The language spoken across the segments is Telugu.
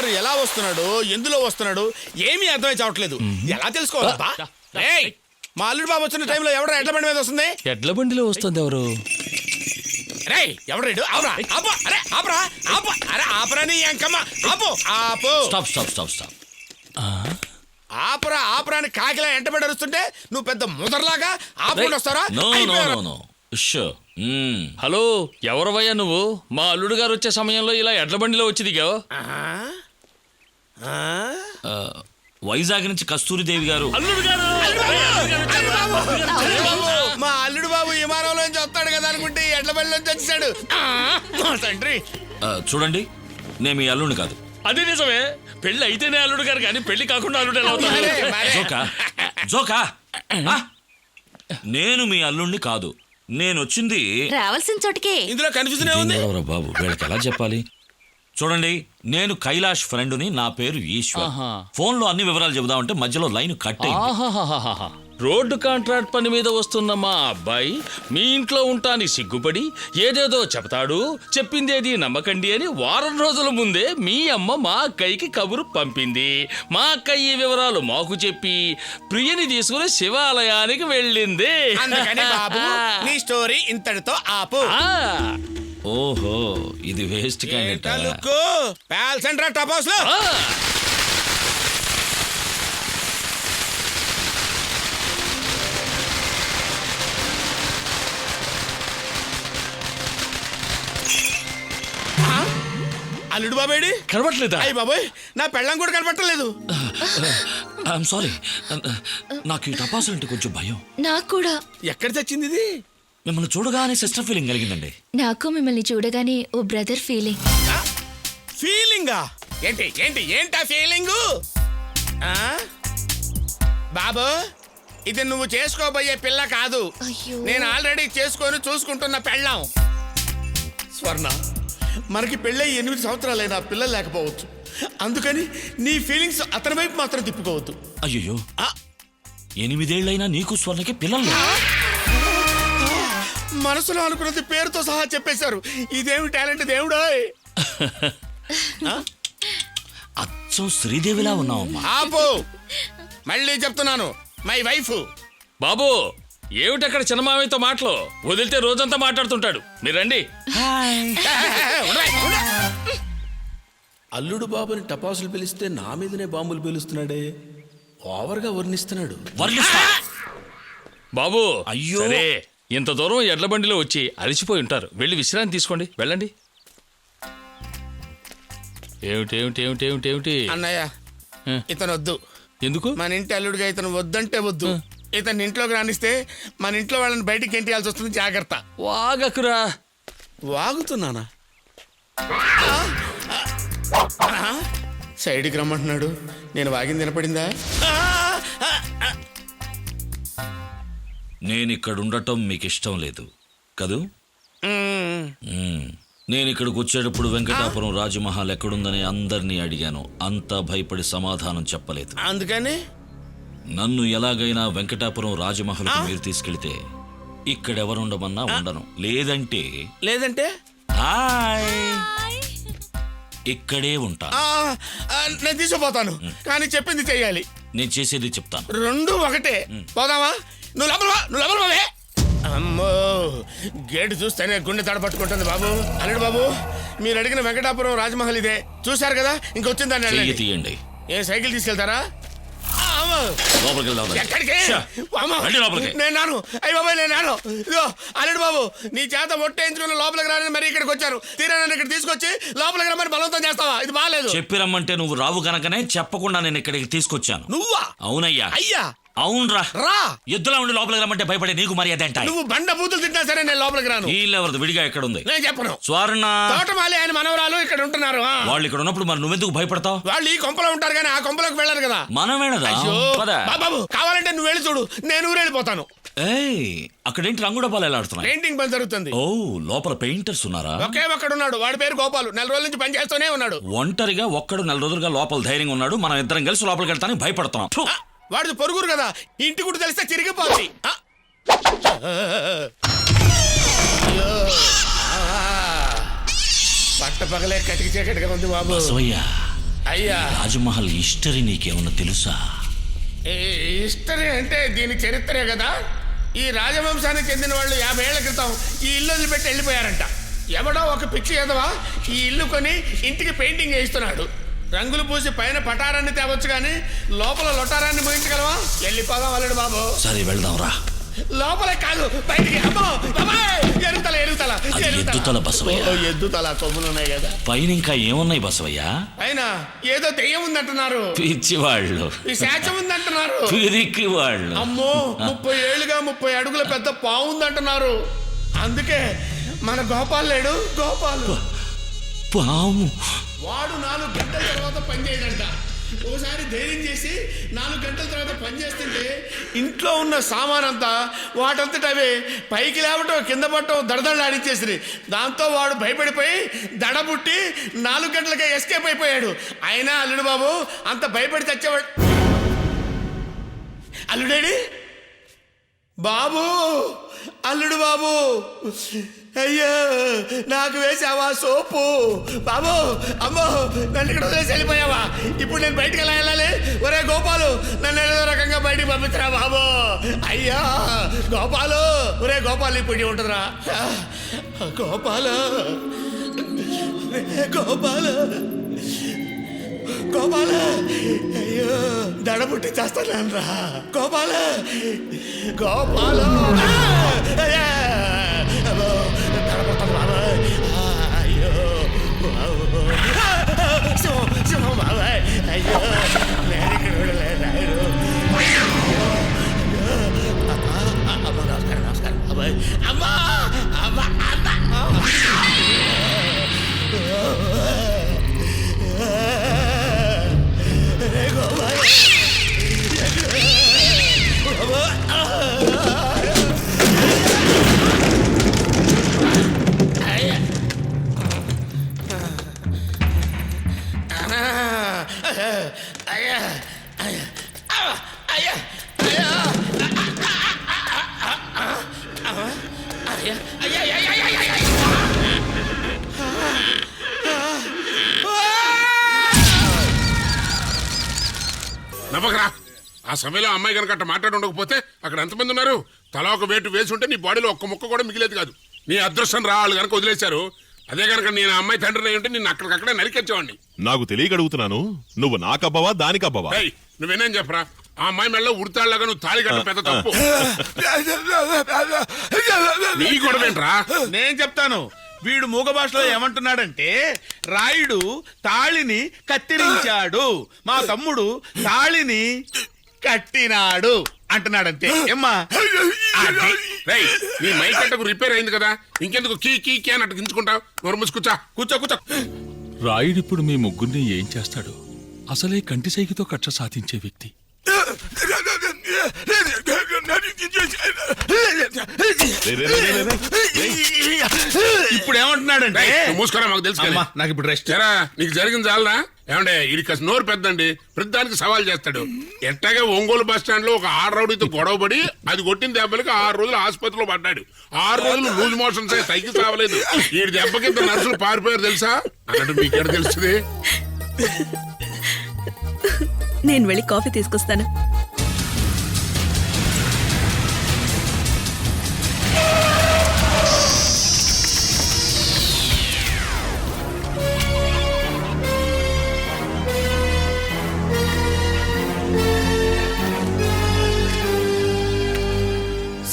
గారు ఎలా వస్తున్నాడు, ఎందులో వస్తున్నాడు ఏమీ అర్థమై చావట్లేదు. ఎలా తెలుసుకోవాలబ్బా? ఏయ్, మా అల్లుడు బాబు వచ్చిన టైంలో ఎవడో ఎడ్ల బండి మీద వస్తుంది? ఎడ్ల బండిలో వస్తుంది ఎవరు? రేయ్, ఎవడు రేడు? ఆపరా, ఆపు, అరే ఆపరా, ఆపు, అరే ఆపరా నీ అంకమ్మ, ఆపు, ఆపు, స్టాప్ స్టాప్ స్టాప్ స్టాప్. ఆపరా, ఆపరా అని కాకిలా ఎంటబడి అరుస్తుంటే నువ్వు పెద్ద ముదర్లాగా ఆపుకుంటూ వస్తారా? No no no no. Hello, ఎవరవయ్యా నువ్వు? మా అల్లుడు గారు వచ్చే సమయంలో ఇలా ఎడ్ల బండిలో వచ్చి దిగావు? వైజాగ్ నుంచి కస్తూరిదేవి గారు. అల్లుడు గారు, మా అల్లుడు బాబు విమానంలోంచి వస్తాడు కదా అనుకుంటే ఎడ్ల బండిలోంచి వచ్చేసాడు. తండ్రి చూడండి, నేను మీ అల్లుడిని కాదు. అదే నిజమే, పెళ్లి అయితేనే అల్లుడు గారు కానీ పెళ్లి కాకుండా అల్లుడు ఎలా అవుతాడు? జోకా జోకా. నేను మీ అల్లుడిని కాదు, నేను వచ్చింది రావాల్సిన చోటికే. ఇందులో కన్ఫ్యూజన్ ఏముంది బాబు? వీళ్ళకి ఎలా చెప్పాలి? చూడండి, నేను కైలాష్ ఫ్రెండ్ని, నా పేరు ఈశ్వర్. ఫోన్ లో అన్ని వివరాలు చెబుదామంటే మధ్యలో లైన్ కట్ అయింది. రోడ్డు కాంట్రాక్ట్ పని మీద వస్తున్న మా అబ్బాయి మీ ఇంట్లో ఉంటాని సిగ్గుపడి ఏదేదో చెప్తాడు, చెప్పిందేది నమ్మకండి అని వారం రోజుల ముందే మీ అమ్మ మా అక్కయ్యకి కబురు పంపింది. మా అక్కయ్య ఈ వివరాలు మాకు చెప్పి ప్రియని తీసుకుని శివాలయానికి వెళ్ళింది. అందుకని బాబు నీ స్టోరీ ఇంతటితో ఆపు. ఓహో, ఇది వేస్ట్ క్యాండిడేట్. టపాస్ లో అల్లుడు బాబేడి కనబట్లేదా? అయ్యి బాబోయ్, నా పెళ్ళం కూడా కనబట్టలేదు. ఐఎమ్ సారీ, నాకు ఈ టపాసులు అంటే కొంచెం భయం. నాకు కూడా. ఎక్కడ తెచ్చింది ఇది? మిమ్మల్ని చూడగానే సిస్టర్ ఫీలింగ్ కలిగిందండి. నాకు మిమ్మల్ని చూడగానే ఓ బ్రదర్ ఫీలింగ్. ఫీలింగా? ఏంటి ఏంటి ఏంటా ఫీలింగు? బాబు, ఇది నువ్వు చేసుకోబోయే పిల్ల కాదు, నేను ఆల్రెడీ చేసుకొని చూసుకుంటున్న పెళ్ళాం. స్వర్ణ, మనకి పెళ్ళై 8 సంవత్సరాలైనా పిల్లలు లేకపోవచ్చు, అందుకని నీ ఫీలింగ్స్ అతని వైపు మాత్రం తిప్పుకోవద్దు. అయ్యో, 8 ఏళ్ళైనా నీకు స్వర్ణకి పిల్లలు? మనసులో అనుకున్నది పేరుతో సహా చెప్పేశారు. ఇదేమి టాలెంట్ దేవుడా! అచ్చం శ్రీదేవిలా ఉన్నావమ్మా. ఆపు, మళ్ళీ చెప్తున్నాను, మై వైఫ్. బాబు, ఏమిటక్కడ చిన్నమామయ్యతో మాటలు? వదిలితే రోజంతా మాట్లాడుతుంటాడు. మీరండి. అల్లుడు బాబుని టపాసులు పిలిస్తే నా మీదనే బాంబులు పిలుస్తున్నాడే, ఓవర్గా వర్ణిస్తున్నాడు. బాబు అయ్యో, సరే, ఇంత దూరం ఎడ్ల బండిలో వచ్చి అలసిపోయి ఉంటారు, వెళ్ళి విశ్రాంతి తీసుకోండి, వెళ్ళండి. ఏమిటి ఏమిటి ఏమిటి ఏమిటి ఏమిటి అన్నయ్య, ఇతను వద్దు. ఎందుకు? మన ఇంటి అల్లుడుగా ఇతను వద్దంటే వద్దు. ఇతను ఇంట్లోకి రానిస్తే మన ఇంట్లో వాళ్ళని బయటికి ఎంటియాల్సి వస్తుంది, జాగ్రత్త. వాగకురా. వాగుతున్నానా? సైడ్కి రమ్మంటున్నాడు, నేను వాగింది వినపడిందా? నేనిక్కడ ఉండటం మీకు ఇష్టం లేదు కదూ? నేను ఇక్కడికి వచ్చేటప్పుడు వెంకటాపురం రాజమహల్ ఎక్కడుందని అందరినీ అడిగాను, అంతా భయపడి సమాధానం చెప్పలేదు. అందుకని నన్ను ఎలాగైనా వెంకటాపురం రాజమహల్ మీరు తీసుకెళ్తే ఇక్కడెవరుండమన్నా ఉండను, లేదంటే ఇక్కడే ఉంటా. నేను తీసుకుపోతాను, కానీ చెప్పింది చెయ్యాలి. నేను చేసేది చెప్తాను. రెండు ఒకటే. పోదామా? నువ్వు లోపల అమ్మో, గేటు చూస్తేనే గుండె తడపట్టుకుంటుంది బాబు. అల్లుడు బాబు, మీరు అడిగిన వెంకటాపురం రాజమహల్ ఇదే, చూశారు కదా, ఇంకొచ్చిందని తీయండి. ఏ సైకిల్ తీసుకెళ్తారా? ఎక్కడికి? నేను అయ్యి బాబాయ్, నేను ఇదిగో అల్లుడు బాబు, నీ చేత ఒట్టేయించుకున్న లోపలికి రాని మరి ఇక్కడికి వచ్చారు. తీరా ఇక్కడ తీసుకొచ్చి లోపలికి రమ్మని బలవంతం చేస్తావా? ఇది బాగాలేదు. చెప్పి రమ్మంటే నువ్వు రావు గనకనే చెప్పకుండా నేను ఇక్కడికి తీసుకొచ్చాను. నువ్వా? అవునయ్యా. అయ్యా అవునరా. రా, ఎద్దులా ఉండి లోపలికి రమ్మంటే భయపడే నీకు మర్యాద ఏంట? నువ్వు బండ బూతులు తింటా సరే, నేను లోపలికి రాను. వీళ్ళెవరిది విడిగా ఎక్కడ ఉంది? నేను చెప్పను. స్వర్ణ, తోటమాలి ఆయన మనవరాలు ఇక్కడ ఉంటున్నారు. వాళ్ళు ఇక్కడ ఉన్నప్పుడు మరి నువ్వెందుకు భయపడతావు? వాళ్ళు ఈ కొంపలో ఉంటారు కానీ ఆ కొంపలోకి వెళ్ళారు కదా. మనం వెళ్ళదా? బాబు, కావాలంటే నువ్వు వెళ్ళి చూడు, నేను ఊరెళ్ళిపోతాను. అక్కడేంటి రంగు డబ్బాలు ఎలా ఆడుతున్నాయి? పెయింటింగ్ పని జరుగుతుంది. ఓ, లోపల పెయింటర్స్ ఉన్నారా? ఒకే ఒక్కడున్నాడు, వాడి పేరు గోపాలు. 4 రోజుల నుంచి పని చేస్తూనే ఉన్నాడు. ఒంటరిగా ఒక్కడు 4 రోజులుగా లోపల ధైర్యంగా ఉన్నాడు. మనం ఇద్దరం కలిసి లోపలికి వెళ్తానికి భయపడుతున్నాం. వాడిది పొరుగురు కదా, ఇంటి గుడి తెలిస్తే చిరిగిపోతుంది. పట్ట పగలే కటికి చీకటిగా ఉంది బాబు. అయ్యా, రాజమహల్ హిస్టరీ నీకేమన్నా తెలుసా? హిస్టరీ అంటే దీని చరిత్రే కదా. ఈ రాజవంశానికి చెందిన వాళ్ళు 50 ఏళ్ల క్రితం ఈ ఇల్లు వదిలిపెట్టి వెళ్ళిపోయారంట. ఎవడో ఒక పిచ్చి ఎదవా ఈ ఇల్లు కొని ఇంటికి పెయింటింగ్ వేయిస్తున్నాడు. రంగులు పూసి పైన పటారాన్ని తేవచ్చు కానీ లోపల లొటారాన్ని ముగించగలవా? వెళ్ళిపోదాం అల్లుడు బాబు. సరే వెళ్దాం రా. లోపలే కాదు బయటికి. అమ్మో ఎరుతల ఎరుతల ఎద్దుతల బసవయ్య. ఎద్దుతల కొమ్ములు ఉన్నాయి కదా. పైన ఇంకా ఏమున్నాయి బసవయ్య? పైన ఏదో దెయ్యం ఉందంటున్నారు. పిచ్చి వాళ్ళు. ఈ శాచం ఉందంటున్నారు. పిరికి వాళ్ళు. అమ్మో 30 ఏళ్ళుగా 30 అడుగుల పెద్ద పావు ఉందంటున్నారు. అందుకే మన గోపాల్ లేడు, గోపాలు పాము. వాడు 4 గంటల తర్వాత పనిచేయడంట. ఓసారి ధైర్యం చేసి 4 గంటల తర్వాత పనిచేస్తుంటే ఇంట్లో ఉన్న సామానంతా వాటంతట అవే పైకి లేవటం కింద పట్టడం దడదడలాడించేసి దాంతో వాడు భయపడిపోయి దడబుట్టి 4 గంటలకే ఎస్కేప్ అయిపోయాడు. అయినా అల్లుడు బాబు అంత భయపడి తెచ్చేవాడు. అల్లుడేడి బాబు, అల్లుడు బాబు, అయ్యో నాకు వేసావా సోపు బాబు. అమ్మో నన్ను ఇక్కడ వదిలేసి వెళ్ళిపోయావా? ఇప్పుడు నేను బయటికి ఎలా వెళ్ళాలి? ఒరే గోపాలు, నన్ను ఏదో రకంగా బయటికి పంపించరా బాబు. అయ్యా గోపాలు, ఒరే గోపాలు ఇప్పుడు ఉంటుందిరా. గోపాలు, గోపాలు, గోపాల, అయ్యో దడబుట్టి చేస్తాను రా. గోపాల, గోపాల, దడబుట్టదు బాబాయ్. అయ్యో సింహం బాబాయ్. అయ్యో నేను ఇక్కడ లేదు. అమ్మ నమస్కారం, నమస్కారం బాబాయ్. అమ్మా అమ్మా అమ్మా. నవ్వకరా. ఆ సమయంలో అమ్మాయి కనుక అట్ట మాట్లాడి ఉండకపోతే అక్కడ ఎంతమంది ఉన్నారు? తలా ఒక వేటు వేసి ఉంటే నీ బాడీలో ఒక్క ముక్క కూడా మిగిలేదు కాదు. నీ అదృష్టం రా, వాళ్ళు కనుక వదిలేశారు. అదే కనుక నేను అమ్మాయి తండ్రిని అయి ఉంటే నిన్ను అక్కడికక్కడే నరికెచ్చేవాడిని. నాకు తెలియక అడుగుతున్నాను, నువ్వు నాకబ్బవా దానికబ్బవా? నువ్వేనేం చెప్పరా? ఆ అమ్మాయి మెళ్ళలో ఉడతాళ్ళగా నువ్వు తాళి కట్ట పెద్ద తప్పు. నీ గొడవేంట్రా? నేను చెప్తాను. వీడు మూగ భాషలో ఏమంటున్నాడంటే, రాయుడు తాళిని కత్తిరించాడు, మా తమ్ముడు తాళిని కట్టినాడు అంటున్నాడంతే. ఏమ్మా నీ మైక్ కట్టకు రిపేర్ అయింది కదా, ఇంకెందుకు కీ కీ కీ అని అట్టు గించుకుంటావు? నోరు మూసుకూర్చో. కూర్చో కూర్చో. రాయుడిప్పుడు మీ ముగ్గురిని ఏం చేస్తాడు? అసలే కంటి సైకితో కక్ష సాధించే వ్యక్తి. ఇప్పుడు ఏమంటున్నాడంటే, మూసుకోరా, మాకు తెలుసు. నాకు ఇప్పుడు రెస్ట్. నీకు జరిగింది చాలనా? ఏమంటే ఇది కాస్త నోరు పెద్దండి, ప్రతిదానికి సవాల్ చేస్తాడు. ఎట్టాగే ఒంగోలు బస్ స్టాండ్ లో ఒక 6 రౌడీతో గొడవపడి అది కొట్టిన దెబ్బలకి 6 రోజులు ఆసుపత్రిలో పడ్డాడు. 6 రోజులు లూజ్ మోషన్స్ అయ్యి తగ్గి సావలేదు. ఈ దెబ్బకి ఇంత నర్సులు పారిపోయారు తెలుసా? అన్నట్టు మీకేడ తెలుస్తుంది? నేను వెళ్ళి కాఫీ తీసుకొస్తాను.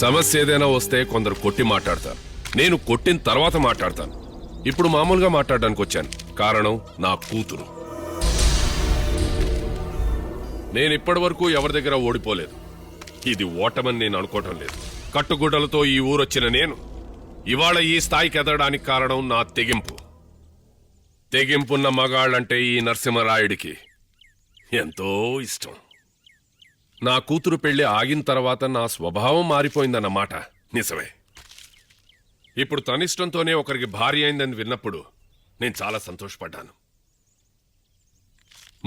సమస్య ఏదైనా వస్తే కొందరు కొట్టి మాట్లాడతారు. నేను కొట్టిన తర్వాత మాట్లాడతాను. ఇప్పుడు మామూలుగా మాట్లాడడానికి వచ్చాను. కారణం నా కూతురు. నేను ఇప్పటి వరకు ఎవరి దగ్గర ఓడిపోలేదు. ఇది ఓటమని నేను అనుకోవటం లేదు. కట్టుగుడ్డలతో ఈ ఊరొచ్చిన నేను ఇవాళ ఈ స్థాయికి ఎదగడానికి కారణం నా తెగింపు. తెగింపున్న మగాళ్ళంటే ఈ నరసింహరాయుడికి ఎంతో ఇష్టం. నా కూతురు పెళ్లి ఆగిన తర్వాత నా స్వభావం మారిపోయిందన్నమాట నిజమే. ఇప్పుడు తనిష్టంతోనే ఒకరికి భార్య అయిందని విన్నప్పుడు నేను చాలా సంతోషపడ్డాను.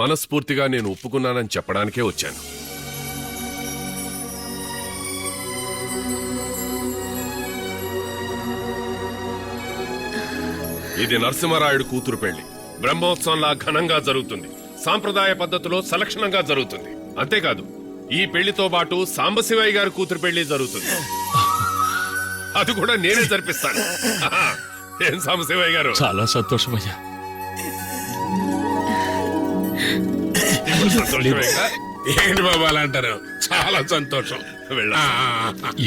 మనస్ఫూర్తిగా నేను ఒప్పుకున్నానని చెప్పడానికే వచ్చాను. ఇది నరసింహరాయుడు కూతురు పెళ్లి. బ్రహ్మోత్సవంలా ఘనంగా జరుగుతుంది. సాంప్రదాయ పద్ధతిలో సలక్షణంగా జరుగుతుంది. అంతేకాదు ఈ పెళ్లితో పాటు సాంబశివయ్య గారి కూతురు పెళ్లి జరుగుతుంది. అది కూడా నేనే జరిపిస్తాను. ఏం సాంబశివయ్య గారు? చాలా సంతోషమయ్యా. సంతోషమేగా? ఏంటి బాబు అలా అంటారు? చాలా సంతోషం. వెళ్ళా.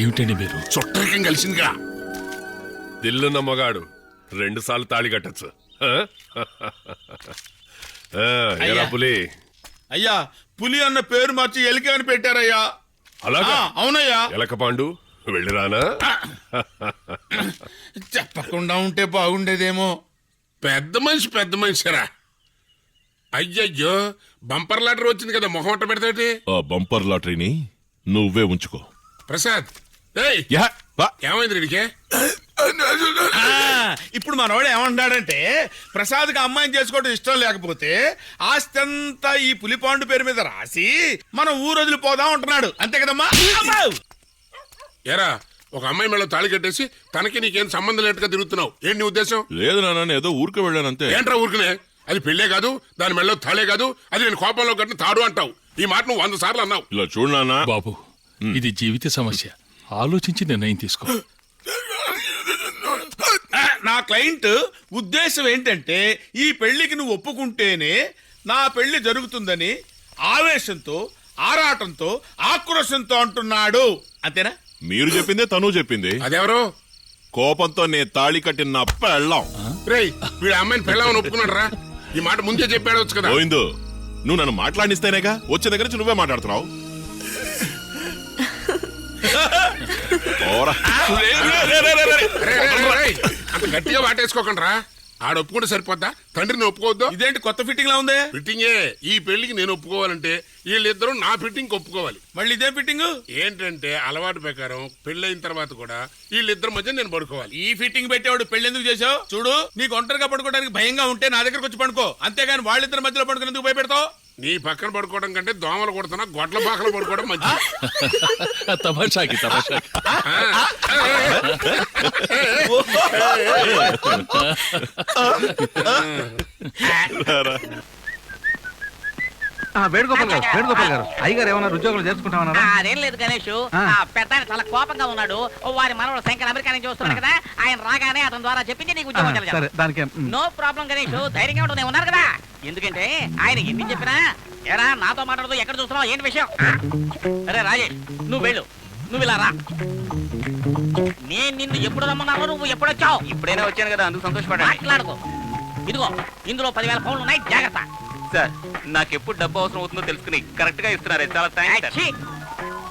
ఏమిటండి మీరు? చుట్టరికం కలిసిందిగా. దిల్లున్న మగాడు 2 సార్లు తాళి కట్టచ్చు. ఎరా పులి? అయ్యా పులి అన్న పేరు మార్చి ఎలిక అని పెట్టారయ్యా. అలాగా? అవునయ్యా. ఎలకపాండు వెళ్ళిరానా? చెప్పకుండా ఉంటే బాగుండేదేమో. పెద్ద మనిషిరా. అయ్యయ్యో, బంపర్ లాటరీ వచ్చింది కదా, మొహం పెడతాటి. ఆ బంపర్ లాటరీని నువ్వే ఉంచుకో. ప్రసాద్, ఏయ్, యా, వా. ఏమైంది వీడికి? ఇప్పుడు మనోడు ఏమంటాడంటే ప్రసాద్కి అమ్మాయిని చేసుకోవడం ఇష్టం లేకపోతే ఆస్తి అంతా ఈ పులిపాండు పేరు మీద రాసి మనం ఊరు వదిలిపోదాం అంటున్నాడు. అంతే కదమ్మా? అమ్మా! ఏరా, ఒక అమ్మాయి మెళ్ళో తాళి కట్టేసి తనకి నీకేం సంబంధం లేట్టుగా తిరుగుతున్నావు. ఏంటి నీ ఉద్దేశం? లేదు నాన్న, ఏదో ఊరికే వెళ్ళానంతే. ఏంట్రా ఊరుకునే? అది పెళ్ళే కాదు, దాని మెళ్ళో తాళే కాదు, అది నేను కోపంలో కట్టిన తాడు అంటావు. ఈ మాట నువ్వు 100 సార్లు అన్నావు. ఇలా చూడు నాన్న. బాబు, ఇది జీవిత సమస్య. ఆలోచించి నిర్ణయం తీసుకో. నా క్లయింట్ ఉద్దేశం ఏంటంటే ఈ పెళ్లికి నువ్వు ఒప్పుకుంటేనే నా పెళ్లి జరుగుతుందని ఆవేశంతో, ఆరాటంతో, ఆక్రోశంతో అంటున్నాడు. అంతేనా? మీరు చెప్పిందే తను చెప్పింది. అదెవరు? కోపంతో నేను తాళి కట్టిన పెళ్ళాం. రేయ్, వీడు అమ్మాయిని పెళ్ళామని ఒప్పుకున్నాడు రా. ఈ మాట ముందే చెప్పాడవచ్చు కదా. పోయిందో, నువ్వు నన్ను మాట్లాడిస్తేనేగా వచ్చే దగ్గర నుంచి నువ్వే మాట్లాడుతున్నావు. ఓరా. రేయ్, అంత గట్టిగా వాటేసుకోకండి రా. ఆడ ఒప్పుకుంటే సరిపోద్దా? తండ్రిని ఒప్పుకోవద్దు. ఇదేంటి కొత్త ఫిట్టింగ్ లా ఉంది? ఫిట్టింగే. ఈ పెళ్లికి నేను ఒప్పుకోవాలంటే వీళ్ళిద్దరూ నా ఫిట్టింగ్ ఒప్పుకోవాలి. మళ్ళీ ఇదే ఫిట్టింగ్? ఏంటంటే అలవాటు ప్రకారం పెళ్ళైన తర్వాత కూడా వీళ్ళిద్దరి మధ్య నేను పడుకోవాలి. ఈ ఫిట్టింగ్ పెట్టేవాడు పెళ్లి ఎందుకు చేసావు? చూడు, నీకు ఒంటరిగా పడుకోవడానికి భయంగా ఉంటే నా దగ్గరకు వచ్చి పడుకో. అంతేగాని వాళ్ళిద్దరి మధ్యలో పడుకుని ఎందుకు భయపెడతావు? నీ పక్కన పడుకోవడం కంటే దోమలు కొడుతున్నా గొడ్ల బాకలు పడుకోవడం మంచిది. తమాషాకి తమాషాకి. వేణుగోపాల్ గారు అయ్యగారు ఏమన్నా ఉద్యోగులు చేసుకుంటామన్నారా? అదేం లేదు గణేష్. పెద్ద చాలా కోపంగా ఉన్నాడు. వారి మనవడు శంకర్ అమెరికా నుంచి వస్తున్నాడు కదా, ఆయన రాగానే అతని ద్వారా చెప్పించి నీకు ఉద్యోగం. నో ప్రాబ్లం గణేష్, ధైర్యంగా ఉంటూ నేను ఉన్నారు కదా. ఎందుకంటే ఆయన ఎన్ని చెప్పినా ఎరా నాతో మాట్లాడుతూ ఎక్కడ చూస్తున్నావు, ఏంటి విషయం? అరే రాజేష్, నువ్వు వెళ్ళు, నువ్వు ఇలా రా. నేను నిన్ను ఎప్పుడు రమ్మన్నాను, నువ్వు ఎప్పుడు వచ్చావు? ఇప్పుడైనా వచ్చాను కదా, అందుకు సంతోషపడ్డా. మాట్లాడుకో. ఇదిగో ఇందులో 10,000 పౌండ్లు ఉన్నాయి, జాగ్రత్త. సార్, నాకు ఎప్పుడు డబ్బు అవసరం అవుతుందో తెలుసుకుని కరెక్ట్ గా ఇస్తున్నారే, చాలా థాంక్స్. ఛీ!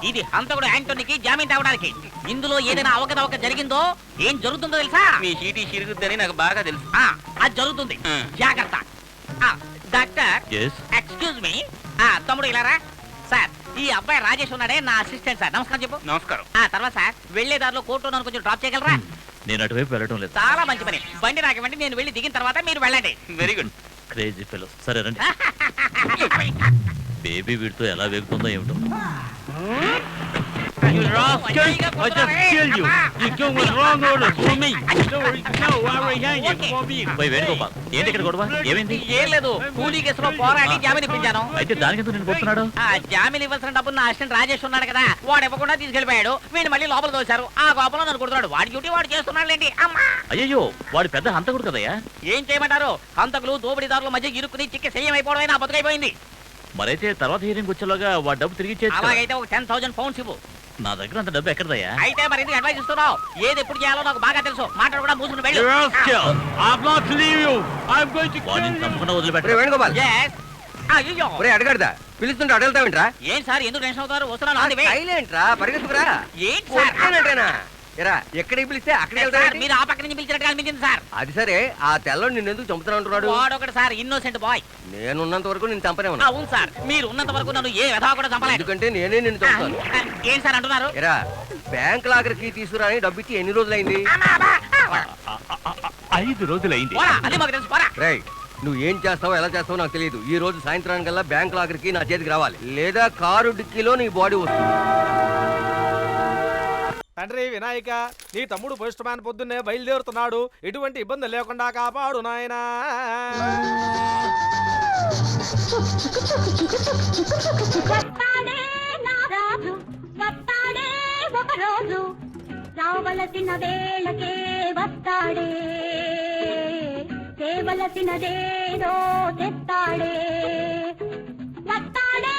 ఇది హంతకుడు యాంటోనీకి జామీన్ తేవడానికి. ఇందులో ఏదైనా అవకతవక జరిగిందో ఏం జరుగుతుందో తెలుసా? మీ చీటీ చిరుగుద్దని నాకు బాగా తెలుసు. అది జరుగుతుంది, జాగ్రత్త. Doctor, excuse me. తమ్ముడు ఇలా రా. సార్, ఈ అబ్బాయి రాజేష్ ఉన్నాడే, నా అసిస్టెంట్ సార్. నమస్కారం చెప్పు. నమస్కారం. తర్వాత సార్, వెళ్లే దారిలో కోర్టు నన్ను కొంచెం డ్రాప్ చేయగలరా? నేను అటువైపు వెళ్ళడం లేదు. చాలా మంచి పని. బండి నాకు ఇవ్వండి, నేను వెళ్ళి దిగిన తర్వాత మీరు వెళ్ళండి. Very good. Crazy fellow. సరే రండి. బేబీ వీడితో ఎలా వేగుతుందో ఏమిటో. వేణుగోపాల్, ఏంటి ఇక్కడ గొడవ? ఏమైంది? ఏం లేదు, కూలీ కేసులో పోరాడి జామీన్ ఇప్పించాను. అయితే దానికెందుకు నేను కొడుతున్నాడు? జామీన్ ఇవ్వాల్సిన డబ్బు నా అసిస్టెంట్ రాజేష్ ఉన్నాడు కదా, వాడు ఇవ్వకుండా తీసుకెళ్లిపోయాడు. వీడిని మళ్ళీ లోపల తోశారు. ఆ కోపంలో నన్ను కొడుతున్నాడు. వాడి డ్యూటీ వాడు చేస్తున్నాడు లేండి. అయ్యో, వాడు పెద్ద హంతకుడు కదయ్యా. ఏం చేయమంటారు? హంతకులు దోపిడీదారుల మధ్య ఇరుక్కుని చిక్కి సయ్యమైపోవడమే నా బతుకైపోయింది. మరైతే తర్వాత హీరింగ్ వచ్చేలోగా వాడు డబ్బు తిరిగి ఇచ్చేయచ్చు. అలాగైతే ఒక 10,000 పౌండ్స్ ఇవ్వు. నా దగ్గర అంత డబ్బు ఎక్కడదయ్యా? అయితే మరి ఎందుకు అడ్వైస్ ఇస్తున్నావు? ఏది ఎప్పుడు చేయాలో నాకు బాగా తెలుసు. మాట్లాడు కూడా మూసుకుని వెళ్ళు. వాడిని తప్పకుండా వదిలిపెట్టు. వేణుగోపాల్, Yes. అయ్యో, అడగడదా పిలుస్తుంటే అడగలుగుతావేంట్రా? ఏం సార్ ఎందుకు టెన్షన్ అవుతారు? వస్తున్నాను. on the way. సైలెంట్రా, పరిగెత్తుకురా. ఏంటి సార్? కొట్టానంటేనా? ఎరా, ఎక్కడికి పిలిస్తే అక్కడికి సార్, వెళ్తావేంటి? మీరు ఆ పక్క నుంచి పిలిచినట్టుగా అనిపించింది సార్. అది సరే, ఆ తెల్లని నిన్నెందుకు చంపుతున్నా అంటున్నాడు? వాడొకటి సార్, ఇన్నోసెంట్ బాయ్. నేనున్నంత వరకు నేను చంపనే ఉన్నా. అవును సార్, మీరు ఉన్నంత వరకు నన్ను ఏ వ్యధా కూడా చంపలేదు. ఎందుకంటే నేనే నిన్ను చంపుతాను. ఏం సార్ అంటున్నారు? ఎరా, బ్యాంక్ లాగర్కి తీసుకురా అని డబ్బు ఇచ్చి ఎన్ని రోజులైంది? 5 రోజులైంది. పోరా, అది మాకు తెలుసు. పోరా. రేయ్, నువ్వు ఏం చేస్తావో ఎలా చేస్తావో నాకు తెలియదు. ఈ రోజు సాయంత్రానికల్లా బ్యాంక్ లాగర్కి నా చేతికి రావాలి, లేదా కారు డిక్కీలో నీ బాడీ వస్తుంది. తండ్రి వినాయక, నీ తమ్ముడు పోస్ట్ మ్యాన్ పొద్దున్నే బయలుదేరుతున్నాడు. ఎటువంటి ఇబ్బంది లేకుండా కాపాడు నాయనా. వస్తాడే నా రాజు వస్తాడే ఒక రోజు రావలసిన వేళకే వస్తాడే చేయవలసినదేదో తెస్తాడే వస్తాడే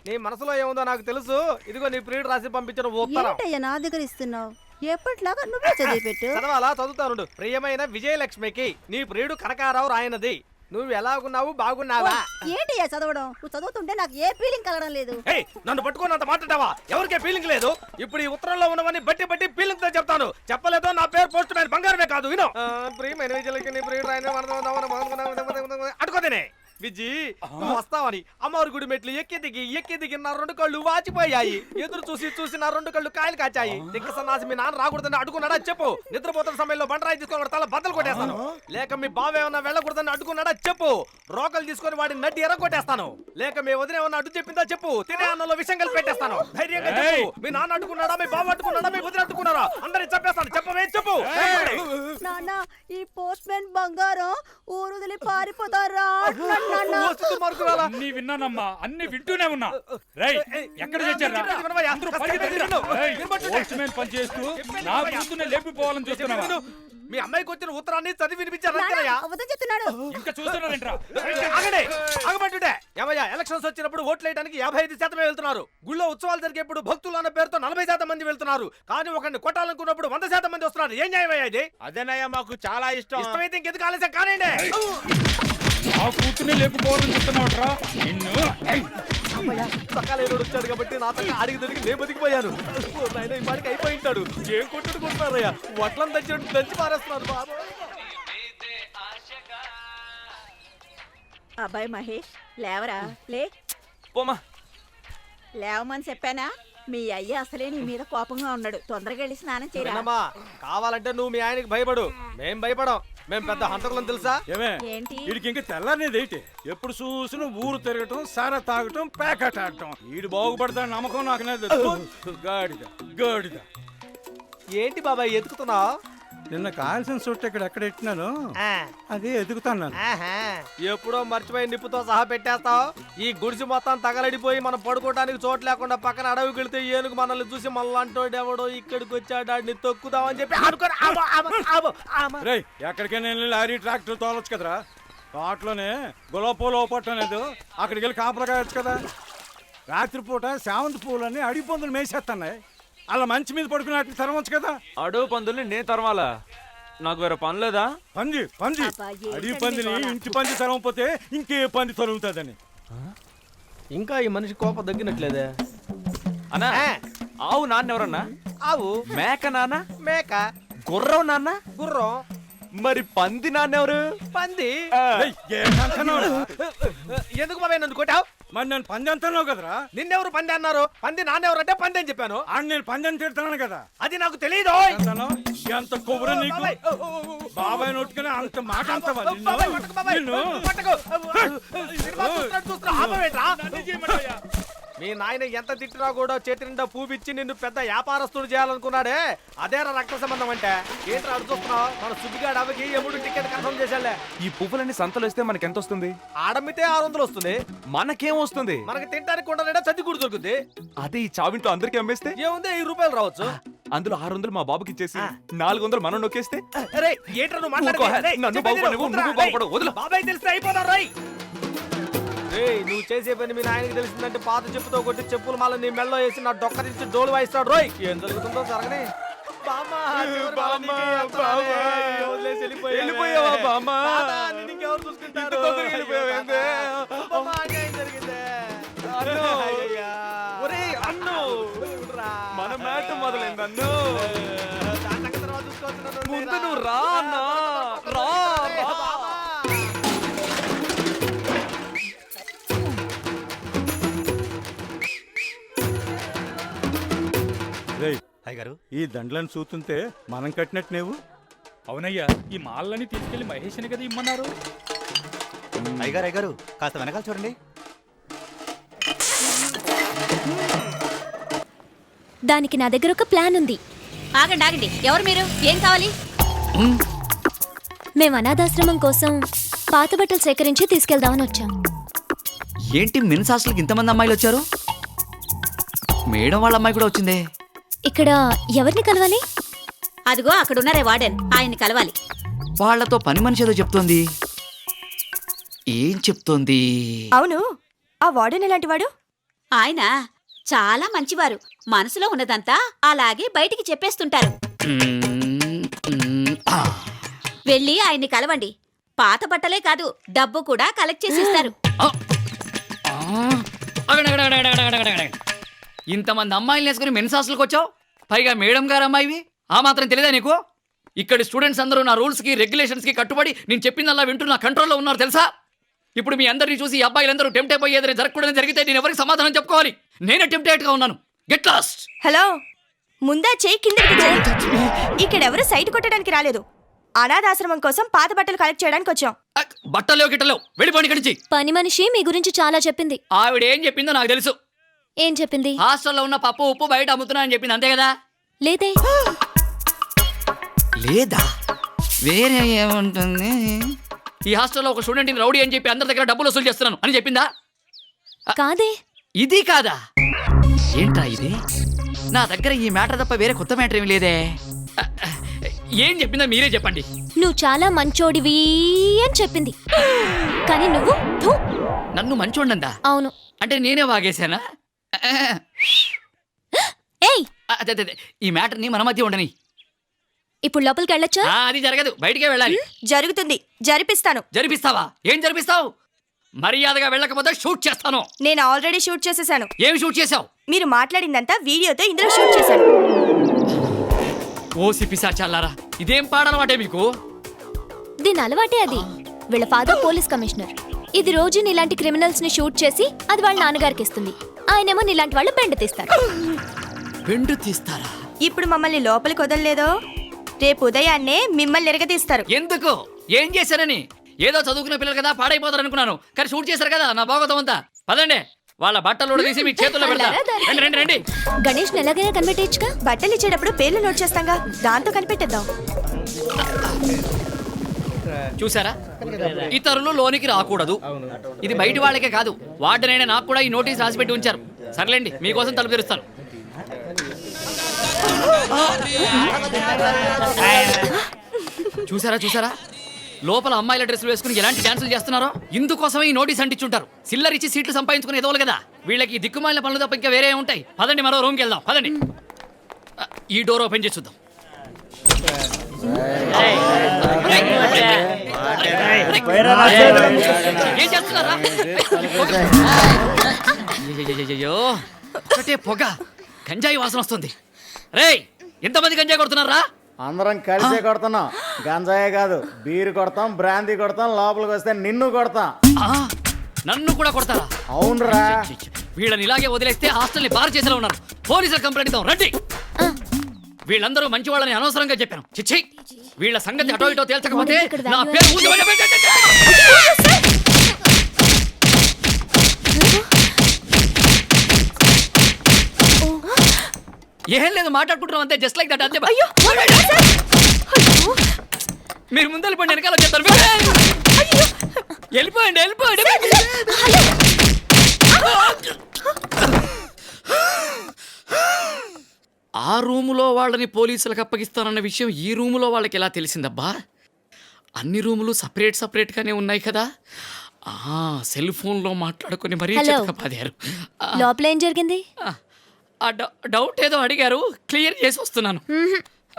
నీ మనసులో ఏముందో నాకు తెలుసు. ఇదిగో నీ ప్రియుడు రాసి పంపించిన ఉత్తరం. ఏంటయ్యా నా దగ్గర ఇస్తున్నావు? ఎప్పటిలాగా నువ్వే చదివి పెట్టు. చదవాలా? చదువుతానుండు. ప్రియమైన విజయలక్ష్మికి నీ ప్రియుడు కనకారావు రాయనది. నువ్వు ఎలాగున్నావు? బాగున్నావా? ఏంటయ్యా చదవడం? నువ్వు చదువుతుంటే నాకు ఏ ఫీలింగ్ కలగడం లేదు. ఏయ్, నన్ను పట్టుకున్నంత మాట్లాడావా? ఎవరికే ఫీలింగ్ లేదు. ఇప్పుడు ఈ ఉత్తరంలో ఉన్నవన్నీ బట్టి బట్టి ఫీలింగ్ తో చెప్తాను. చెప్పలేదో నా పేరు పోస్ట్ మ్యాన్ బంగారమే కాదు. విను. ప్రియమైన విజయలక్ష్మి నీ ప్రియుడు రాయన అడుకోదేనే విజి నువ్వు వస్తావని అమ్మవారి గుడి మెట్లు ఎక్కి దిగి నా రెండు కళ్ళు వాచిపోయాయి. ఎదురు చూసి నా రెండు కళ్ళు కాయలు కాచాయి. దిక్క సన్నాసి మీ నాన్న రాకూడదని అడుగున్నాడా చెప్పు. నిద్రపోతున్న సమయంలో బండరాయి తీసుకొని తల బద్దలు కొట్టేస్తాను. లేక మీ బావ ఏమన్నా వెళ్ళకూడదని అడుగున్నాడా చెప్పు. రోకలు తీసుకొని వాడిని నడ్డి ఎర్రగొట్టేస్తాను. లేక మీ వదిన ఏమన్నా అడ్డు చెప్పిందా చెప్పు. తినే అన్నంలో విషం కలిపి పెట్టేస్తాను. ధైర్యంగా చెప్పు. మీ నాన్న అడ్డుకున్నాడా, మీ బావ అడ్డుకున్నాడా, మీ వదిన అడ్డుకున్నారా? అందరిని చెప్పేస్తాను. చెప్పవే చెప్పు. నాన్న ఈ పోస్ట్ మ్యాన్ బంగారం ఊరు వదిలి పారిపోతారా? అన్ని విన్నానమ్మా, అన్ని వింటూనే ఉన్నా. రై ఎక్కడ తెచ్చారా? పని చేస్తూ నా కూతుర్ని లేపిపోవాలని చూస్తున్నావా? మీ అమ్మాయికి వచ్చిన ఉత్తరాన్ని చదివి వినిపించారా? ఇంకా చూస్తున్నారేంట్రా? ఆగబట్టుడే ఏమయ్యా, ఎలక్షన్స్ వచ్చినప్పుడు ఓట్లు వేయడానికి 55% వెళ్తున్నారు. గుళ్ళో ఉత్సవాలు జరిగేప్పుడు భక్తులు అన్న పేరుతో 40% మంది వెళ్తున్నారు. కానీ ఒకరిని కొట్టాలనుకున్నప్పుడు 100% మంది వస్తున్నారు. ఏం న్యాయమయ్యా ఇది? అదేనయ్యా మాకు చాలా ఇష్టం. ఇష్టమైతే ఇంకెందుకు ఆలస్యం కానివ్వండి. ఆ కూతుర్ని లేపిపోవాలని చూస్తున్నావట్రా? నిన్ను సకాలేడు వచ్చాడు కాబట్టి నా తగ్గ అడిగి దొరికి నేను బతికిపోయాను. ఆయన ఈ పాటికి అయిపోయి ఉంటాడు. ఏం కొట్టుడు కొడుతున్నారయ్యా? వడ్లను దంచి పారేస్తున్నారు బాబు. అబ్బాయి మహేష్ లేవరా? లే పోమా. లేవమని చెప్పానా? మీ అయ్య అసలే నీ మీద కోపంగా ఉన్నాడు. తొందరగా వెళ్ళి స్నానం చేయరా. కావాలంటే నువ్వు మీ ఆయనకి భయపడు. మేం భయపడం. మేం పెద్ద హంతకులం తెలుసా? ఏంటి వీడికి ఇంకా తెల్లారనేదేంటి? ఎప్పుడు చూసిన ఊరు తిరగటం, సారా తాగటం, ప్యాకెట్ ఆడటం. వీడు బాగుపడతా నమ్మకం నాకు లేదు. గాడిద గాడిద. ఏంటి బాబాయ్ ఎతుకుతున్నా? నిన్న కాల్సిన చుట్టూ ఇక్కడ ఎక్కడ ఎట్టినాను అదే ఎదుగుతాను. ఎప్పుడో మర్చిపోయి నిప్పుతో సహా పెట్టేస్తావు. ఈ గుడిసి మొత్తం తగలడిపోయి మనం పడుకోవడానికి చోటు లేకుండా పక్కన అడవికి వెళితే ఏనుగు మనల్ని చూసి మనలాంటోడు ఎవడో ఇక్కడికి వచ్చాడాడిని తొక్కుదామని చెప్పి ఎక్కడికైనా వెళ్ళి లారీ ట్రాక్టర్ తోలొచ్చు కదరా. వాటిలోనే గులాబీలో పట్టలేదు. అక్కడికి వెళ్ళి కాపలా కాయచ్చు కదా. రాత్రిపూట శామంతి పూలన్నీ అడిగి పొందులు మేసేస్తున్నాయి. అలా మంచి మీద పడుకున్నట్టు తరవచ్చు కదా. అడవి పందుల్ని నేను తరవాలా? నాకు వేరే పని లేదా? పంది అడవి పందిని ఇంటి పంది తరవకపోతే ఇంకే పంది తరుగుతుందని. ఇంకా ఈ మనిషి కోపం తగ్గినట్లేదే. అన్నా ఆవు నాన్న ఎవరన్నా? ఆవు. మేక నాన్న? మేక. గుర్రం నాన్న? గుర్రం. మరి పంది నాన్న ఎవరు? పంది. ఎందుకు బాబాయ్ నన్ను కొట్టావు? మరి నేను పంది అంటున్నావు కదరా. నిన్నెవరు పంది అన్నారు? పంది నాన్నెవరంటే పంది అని చెప్పాను. నేను పంది అని తిడుతున్నాను కదా. అది నాకు తెలియదు. ఎంత కొబ్బరి నీకు బాబాయ్ నోట్టుకుని అంత మాట అంతవా? మీ నాయన ఎంత తిట్టినా కూడా చేతి నిండా పువ్విచ్చి నిన్ను పెద్ద వ్యాపారస్తుడు చేయాలనుకున్నాడే. అదేరా రక్త సంబంధం అంటే. ఏంట్రా అడుగుతున్నావు? మన సుబ్బిగాడు అవ్వకి ఎముడు టికెట్ కన్ఫర్మ్ చేశాలే. ఈ పువ్వులన్నీ సంతలో ఇస్తే మనకి ఎంత వస్తుంది? ఆడమ్మితే 600 వస్తుంది. మనకేం వస్తుంది? మనకి తింటానికి కొండలేడా చద్ది కూడా దొరుకుతుంది. అదే ఈ చావింట్లో అందరికి అమ్మేస్తే ఏముంది 5 రూపాయలు రావచ్చు. అందులో 600 మా బాబుకి ఇచ్చేసి 400 మనం నొక్కేస్తే బాబాయ్ తెలిస్తే అయిపోతారు. రై నువ్వు చేసే పని మీ నాయనకి తెలిసిందంటే పాత చెప్పుతో కొట్టి చెప్పులు మళ్ళీ నీ మెల్లో వేసి నా డొక్క నుంచి డోలు వాయిస్తాడు. రోయ్ ఏం జరుగుతుందో జరగని. వెళ్ళిపోయావా బామ్మ? ఇంకెవరు చూసుకుంటారు? మన మ్యాట్ మొదలైంది అన్ను. ముందు నువ్వు రా అన్నా. రా ఈ దండలను చూస్తుంటే మనం కట్టినట్టు నేవు. అవునయ్యా, ఈ మాలని తీసుకెళ్లి మహేష్ని కదా ఇమ్మన్నారు. అయ్యగారు కాస్త వెనకాల చూడండి. దానికి నా దగ్గర ఒక ప్లాన్ ఉంది. ఆగండి ఆగండి, ఎవరు మీరు? ఏం కావాలి? మేము అనాథాశ్రమం కోసం పాత బట్టలు సేకరించి తీసుకెళ్దామని వచ్చాం. ఏంటి మెన్స్ హాస్టల్కి ఇంతమంది అమ్మాయిలు వచ్చారు? మేడం వాళ్ళ అమ్మాయి కూడా వచ్చిందే. ఇక్కడ ఎవరిని కలవాలి? అదిగో అక్కడున్నారే వార్డెన్, ఆయన్ని కలవాలి. వాళ్లతో పని మనిషి ఏదో చెప్తోంది. ఏం చెప్తోంది? అవును, ఆ వార్డెన్ ఎలాంటి వాడు? ఆయన చాలా మంచివారు. మనసులో ఉన్నదంతా అలాగే బయటికి చెప్పేస్తుంటారు. వెళ్ళి ఆయన్ని కలవండి. పాత బట్టలే కాదు, డబ్బు కూడా కలెక్ట్ చేసి ఇస్తారు. ఇంతమంది అమ్మాయిలు వేసుకుని మెన్స్ హాస్టల్కి వచ్చావు, పైగా మేడం గారు అమ్మాయివి. ఆ మాత్రం తెలియదా నీకు? ఇక్కడ స్టూడెంట్స్ అందరూ నా రూల్స్కి రెగ్యులేషన్స్కి కట్టుబడి నేను చెప్పిందల్లా వింటూ నా కంట్రోల్లో ఉన్నారు తెలుసా? ఇప్పుడు మీ అందరినీ చూసి ఈ అబ్బాయిలందరూ టెంప్ట్ అయిపోయి ఏదైనా జరగకూడదని జరిగితే నేను ఎవరికి సమాధానం చెప్పుకోవాలి? నేనే టెంప్టెడ్గా ఉన్నాను. Get lost. హలో, ముందా చేయి కిందకి ఇక్కడ ఎవరు సైట్ కొట్టడానికి రాలేదు. అనాథాశ్రమం కోసం పాత బట్టలు కలెక్ట్ చేయడానికి వచ్చాం. బట్టలేవు గిట్టలేవు, వెళ్ళిపోండి ఇక్కడి నుంచి. పని మనిషి మీ గురించి చాలా చెప్పింది. ఆవిడ ఏం చెప్పిందో నాకు తెలుసు. ఏం చెప్పింది? హాస్టల్లో ఉన్న పప్పు ఉప్పు బయట అమ్ముతున్నా అని చెప్పింది, అంతే కదా? లేదే. లేదా వేరే ఏముంటుంది? ఈ హాస్టల్లో ఒక స్టూడెంట్ రౌడీ అని చెప్పి అందరి దగ్గర డబ్బులు వసూలు చేస్తున్నాను అని చెప్పిందా? కాదే. ఇది కాదా? ఏంట్రా ఇది? నా దగ్గర ఈ మ్యాటర్ తప్ప వేరే కొత్త మ్యాటర్ ఏమి లేదే. ఏం చెప్పిందా మీరే చెప్పండి. నువ్వు చాలా మంచోడివి అని చెప్పింది. కానీ నువ్వు నన్ను మంచోండందా? అవును. అంటే నేనే వాగేశానా? ఏయ్, అదే ఈ మ్యాటర్ని మన మధ్య ఉండని. ఇప్పుడు లోపలికి వెళ్ళొచ్చా? అది జరగదు, బయటికే వెళ్ళాలి. జరుగుతుంది, జరిపిస్తాను. జరిపిస్తావా? ఏం జరిపిస్తావు? మర్యాదగా వెళ్ళకపోతే షూట్ చేస్తాను. నేను ఆల్రెడీ షూట్ చేసేసాను. ఏం షూట్ చేసావు? మీరు మాట్లాడిందంతా వీడియోతో ఇందులో షూట్ చేశాను. ఓ సిపిసాచాలారా, ఇదేం పాడనమాటే మీకు? దీని అలవాటే అది. వీళ్ళ ఫాదర్ పోలీస్ కమిషనర్. ఇది రోజు నీలాంటి క్రిమినల్స్ ని షూట్ చేసి అది వాళ్ళ నాన్నగారికి ఇస్తుంది. ఆయనేమో నీలాంటి వాళ్ళు బెండ తీస్తారు. బెండు తీస్తారా? ఇప్పుడు మమ్మల్ని లోపలికి వదలలేదో రేపు ఉదయాన్నే మిమ్మల్ని ఎరగదీస్తారు. ఎందుకు? ఏం చేశారని? ఏదో చదువుకునే పిల్లలు కదా, పాడైపోతారు అనుకున్నాను. కానీ షూట్ చేశారు కదా, నా భాగవతం అంతా. పదండి, వాళ్ళ బట్టలు తీసి మీ చేతుల్లో పెడతా. రండి రండి రండి. గణేష్ ఎలాగైనా కనిపెట్టేచ్చుగా. బట్టలు ఇచ్చేటప్పుడు పేర్లు నోట్ చేస్తాంగా, దాంతో కనిపెట్టేద్దాం. చూసారా, ఇతరులు లోనికి రాకూడదు. ఇది బయట వాళ్ళకే కాదు, వార్డెనైనా నాకు కూడా ఈ నోటీస్ రాసిపెట్టి ఉంచారు. సర్లేండి, మీకోసం తలుపు తెరుస్తాను. చూసారా చూసారా, లోపల అమ్మాయిల డ్రెస్సులు వేసుకుని ఎలాంటి డాన్సులు చేస్తున్నారో. ఇందుకోసమే ఈ నోటీస్ అంటించుంటారు. సిల్లర్ ఇచ్చి సీట్లు సంపాదించుకుని ఎదవలు కదా. వీళ్ళకి దిక్కుమాలిన పనులు తప్ప ఇంకా వేరే ఉంటాయి. పదండి, మరో రూమ్కి వెళ్దాం. పదండి, ఈ డోర్ ఓపెన్ చేసి చూద్దాం. ఏం చేస్తున్నారా? అయ్యో, ఒకటే పొగ, గంజాయి వాసన వస్తుంది. రేయ్, ఎంతమంది గంజాయి కొడుతున్నారా? అందరం కలిసే కొడుతున్నాం. గంజాయే కాదు, బీరు కొడతాం, బ్రాందీ కొడతాం, లోపలికి వస్తే నిన్ను కొడతాం. నన్ను కూడా కొడతారా? అవునరా. వీళ్ళని ఇలాగే వదిలేస్తే హాస్టల్ని బార్ చేసేలా ఉన్నారు. పోలీసులు కంప్లైంట్ ఇద్దాం, రండి. వీళ్ళందరూ మంచి వాళ్ళని అనవసరంగా చెప్పాను. చిచ్చి, వీళ్ళ సంగతి అటో ఇటో తేల్చకపోతే నా పేరు ఏం లేదు, మాట్లాడుకుంటున్నాం అంతే. జస్ట్ లైక్ దట్, అంతే. మీరు ముందు వెళ్ళిపోండి, వెనకాల వచ్చేస్తారు. వెళ్ళిపోయండి వెళ్ళిపోయండి. ఆ రూములో వాళ్ళని పోలీసులకు అప్పగిస్తానన్న విషయం ఈ రూములో వాళ్ళకి ఎలా తెలిసిందబ్బా? అన్ని రూములు సపరేట్ సపరేట్గానే ఉన్నాయి కదా. సెల్ ఫోన్లో మాట్లాడుకుని మరీ పాదారు. లోపల ఏం జరిగింది? డౌట్ ఏదో అడిగారు, క్లియర్ చేసి వస్తున్నాను.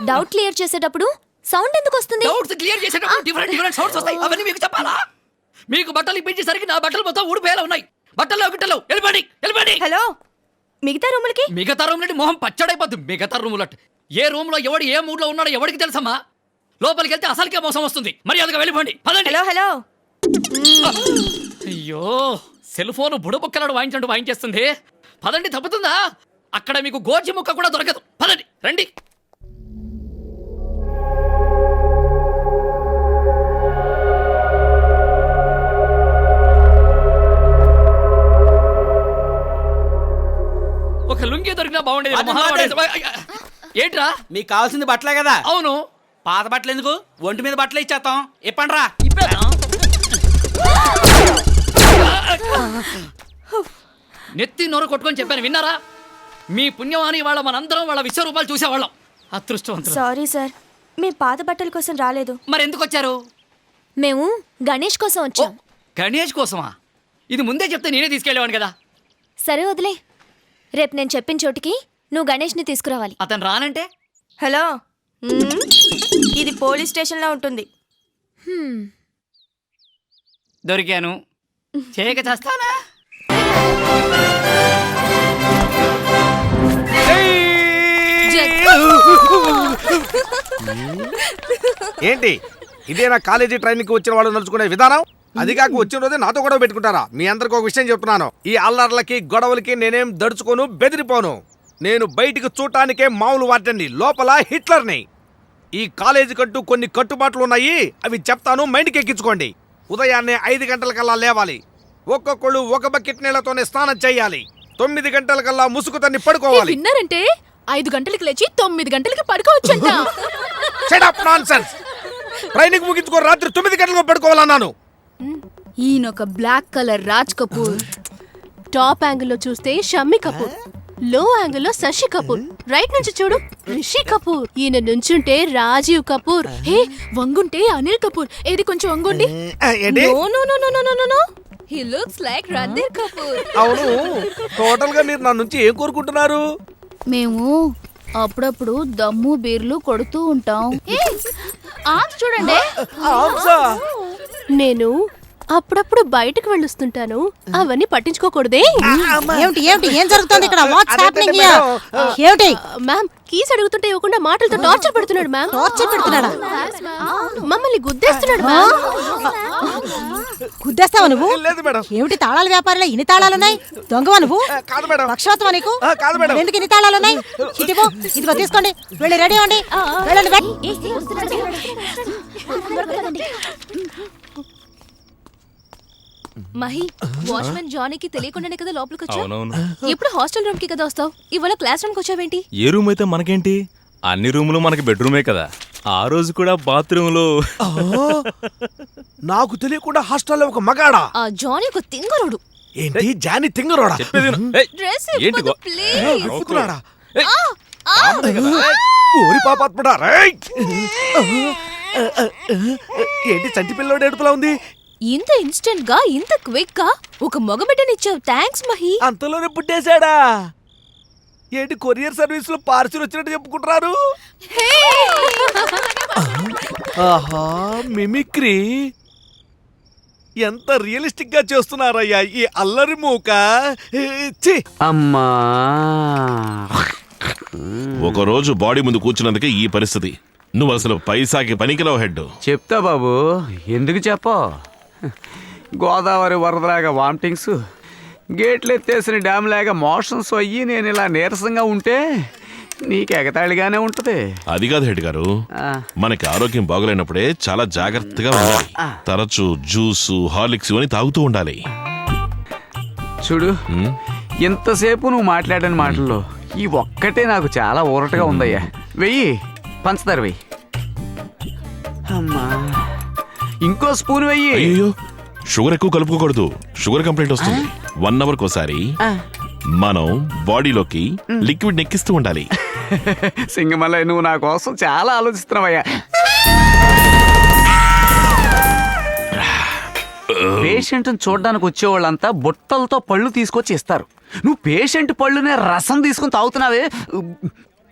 డౌట్ క్లియర్ చేసేటప్పుడు సౌండ్ ఎందుకు వస్తుంది? డౌట్స్ క్లియర్ చేసేటప్పుడు డిఫరెంట్ సౌండ్స్ వస్తాయి. అవన్నీ మీకు చెప్పాలా? మీకు బట్టలు ఇప్పించేసరికి నా బట్టలు మొత్తం ఊడిపోయేలా ఉన్నాయి. బట్టల్లో గిట్టలు వెళ్ళిపోండి వెళ్ళిపోండి. హలో, మిగతా రూములకి? మిగతా రూములకి మొహం పచ్చడైపోద్ది. మిగతా రూములట్ ఏ రూమ్ లో ఎవడు ఏ మూడ్ లో ఉన్నాడో ఎవరికి తెలుసమ్మా? లోపలికి వెళ్తే అసలుకే మోసం వస్తుంది. మర్యాదగా వెళ్ళిపోండి, పదండి. Hello hello. అయ్యో, సెల్ ఫోన్ బుడబుక్కలాడు వాయించండి వాయించేస్తుంది. పదండి, తప్పుతుందా? అక్కడ మీకు గోచి ముక్క కూడా దొరకదు. పదండి రండి. ఒక లుంగి దొరికినా బాగుండేది. ఏంట్రా మీకు కావాల్సింది బట్టలే కదా? అవును. పాత బట్టలు ఎందుకు? ఒంటి మీద బట్టలు ఇచ్చేస్తాం. ఇప్పండ్రా. నెత్తి నోరు కొట్టుకొని చెప్పాను, విన్నారా? మీ పుణ్యమాని వాళ్ళ మనందరం వాళ్ళ విశ్వరూపాలు చూసేవాళ్ళం. అదృష్టవంతులు. సారీ సార్, మేము పాత బట్టల కోసం రాలేదు. మరి ఎందుకు వచ్చారు? మేము గణేష్ కోసం వచ్చాం. గణేష్ కోసమా? ఇది ముందే చెప్తే నేనే తీసుకెళ్ళేవాను కదా. సరే వదిలే, రేపు నేను చెప్పిన చోటికి నువ్వు గణేష్ని తీసుకురావాలి. అతను రానంటే? హలో, ఇది పోలీస్ స్టేషన్లో ఉంటుంది. దొరికాను. చేయక చేస్తానా? ఏంటి ఇదే నా కాలేజీ ట్రైనింగ్ కి వచ్చిన వాళ్ళు నడుచుకునే విధానం? అది కాక వచ్చిన రోజే నాతో గొడవ పెట్టుకుంటారా? మీ అందరికి ఒక విషయం చెప్తున్నాను, ఈ అల్లర్లకి గొడవలకి నేనేం దడుచుకోను, బెదిరిపోను. నేను బయటికి చూడటానికే మామూలు వాటండి, లోపల హిట్లర్ని. ఈ కాలేజీ కంటూ కొన్ని కట్టుబాట్లు ఉన్నాయి, అవి చెప్తాను, మైండ్కి ఎక్కించుకోండి. ఉదయాన్నే 5 గంటలకల్లా లేవాలి, ఒక్కొక్కళ్ళు ఒక బకెట్ నీళ్లతోనే స్నానం చేయాలి, 9 గంటలకల్లా ముసుగు తన్ని పడుకోవాలి. విన్నారంటే 5 గంటలకు లేచి 9 గంటలకి పడుకోవచ్చంట. Shut up nonsense. ట్రైనింగ్ ముగించుకో, రాత్రి 9 గంటలకు పడుకోవాలన్నాను. ఈయనొక black colour Raj Kapoor, top యాంగిల్లో చూస్తే షమ్మి కపూర్, లో యాంగిల్లో శశి కపూర్, రైట్ నుంచి చూడు రిషి కపూర్, ఈయన నుంచుంటే రాజీవ్ కపూర్, హే వంగుంటే అనిల్ కపూర్. ఏది కొంచెం వంగుండి. He looks like Randhir Kapoor. అవును, టోటల్ గా మీరు నా నుంచి ఏం కోరుకుంటున్నారు? మేము అప్పుడప్పుడు దమ్ము బీర్లు కొడుతూ ఉంటాం. చూడండి, నేను అప్పుడప్పుడు బయటకు వెళ్ళొస్తుంటాను, అవన్నీ పట్టించుకోకూడదే. ఏం జరుగుతుంది ఇక్కడ? ఏమిటి మ్యామ్, కీస్ అడుగుతుంటే ఇవ్వకుండా మాటలతో టార్చర్ పెడుతున్నాడు మ్యామ్. టార్చర్ పెడుతున్నాడా? మమ్మల్ని గుద్దేస్తున్నాడు మ్యామ్. గుద్దేస్తావా నువ్వు? లేదు మేడం. ఏమిటి తాళాల వ్యాపారంలో ఇన్ని తాళాలున్నాయి? దొంగవా నువ్వు? కాదు మేడం. పక్షవాతమా నీకు? కాదు మేడం. ఎందుకు ఇన్ని తాళాలున్నాయి? ఇదిగో ఇదిగో తీసుకోండి, వెళ్ళి రెడీ అవ్వండి. వెళ్ళండి. మహి, వాచ్మెన్ జానీకి తెలియకుండానే కదా లోపలికి వచ్చావు. ఇప్పుడు హాస్టల్ రూమ్ కి కదా వస్తావు, ఇవాళ క్లాస్ రూమ్ కి వచ్చావేంటి? ఏ రూమ్ అయితే మనకేంటి, అన్ని రూములు మనకి బెడ్రూమే కదా. ఆ రోజు కూడా బాత్రూమ్ లో నాకు తెలియకుండా హాస్టల్లో ఒక మగాడా? ఆ జానీ ఒక తింగరుడు. ఏంటి జానీ తింగరోడా? డ్రెస్ ఏంటి ఇవ్వదు, ప్లీజ్. ఇప్పుకున్నాడా? ఓరి పాపాత్ముడా, రైట్. ఏంటి చంటి పిల్లోడు ఏడుపులా ఉంది? ఇంత ఇన్స్టెంట్ గా, ఇంత క్విక్ గా ఒక మగబిడ్డనిచ్చావు. థ్యాంక్స్ మహి. అంతలోనే పుట్టేశాడా? ఏంటి కొరియర్ సర్వీస్ లో పార్సిల్ వచ్చినట్టు చెప్పుకుంటున్నారు? ఆహా, మిమిక్రీ ఎంత రియలిస్టిక్ గా చేస్తున్నారయ్యా ఈ అల్లరి మూక. అమ్మా, ఒకరోజు బాడీ ముందు కూర్చున్నందుకే ఈ పరిస్థితి. నువ్వు అసలు పైసాకి పనికిరావు హెడ్. చెప్తా బాబు, ఎందుకు చెప్పో. గోదావరి వరదలాగా వామిటింగ్స్, గేట్లు ఎత్తేసిన డ్యామ్ లాగా మోషన్స్ అయ్యి నేను ఇలా నీరసంగా ఉంటే నీకు ఎగతాళిగానే ఉంటది. అది కాదు హెడ్ గారు, మనకి ఆరోగ్యం బాగోలేనప్పుడే చాలా జాగ్రత్తగా ఉండాలి. తరచూ జ్యూసు, హార్లిక్స్ అని తాగుతూ ఉండాలి. చూడు, ఇంతసేపు నువ్వు మాట్లాడని మాటల్లో ఈ ఒక్కటే నాకు చాలా ఊరటగా ఉందయ్యా. వెయ్యి పంచదార వెయ్యి. అమ్మా, ఇంకో స్పూన్ వెయ్యి. అయ్యో, షుగర్ ఎక్కువ కలుపుకోకూడదు, షుగర్ కంప్లైంట్ వస్తుంది. 1 అవర్ కోసారి మనం బాడీలోకి లిక్విడ్ నెక్కిస్తూ ఉండాలి. సింగమల్లయ్య, నువ్వు నా కోసం చాలా ఆలోచిస్తున్నావయ్యా. పేషెంట్ చూడడానికి వచ్చేవాళ్ళంతా బుట్టలతో పళ్ళు తీసుకొచ్చి ఇస్తారు. నువ్వు పేషెంట్ పళ్ళునే రసం తీసుకుని తాగుతున్నావే.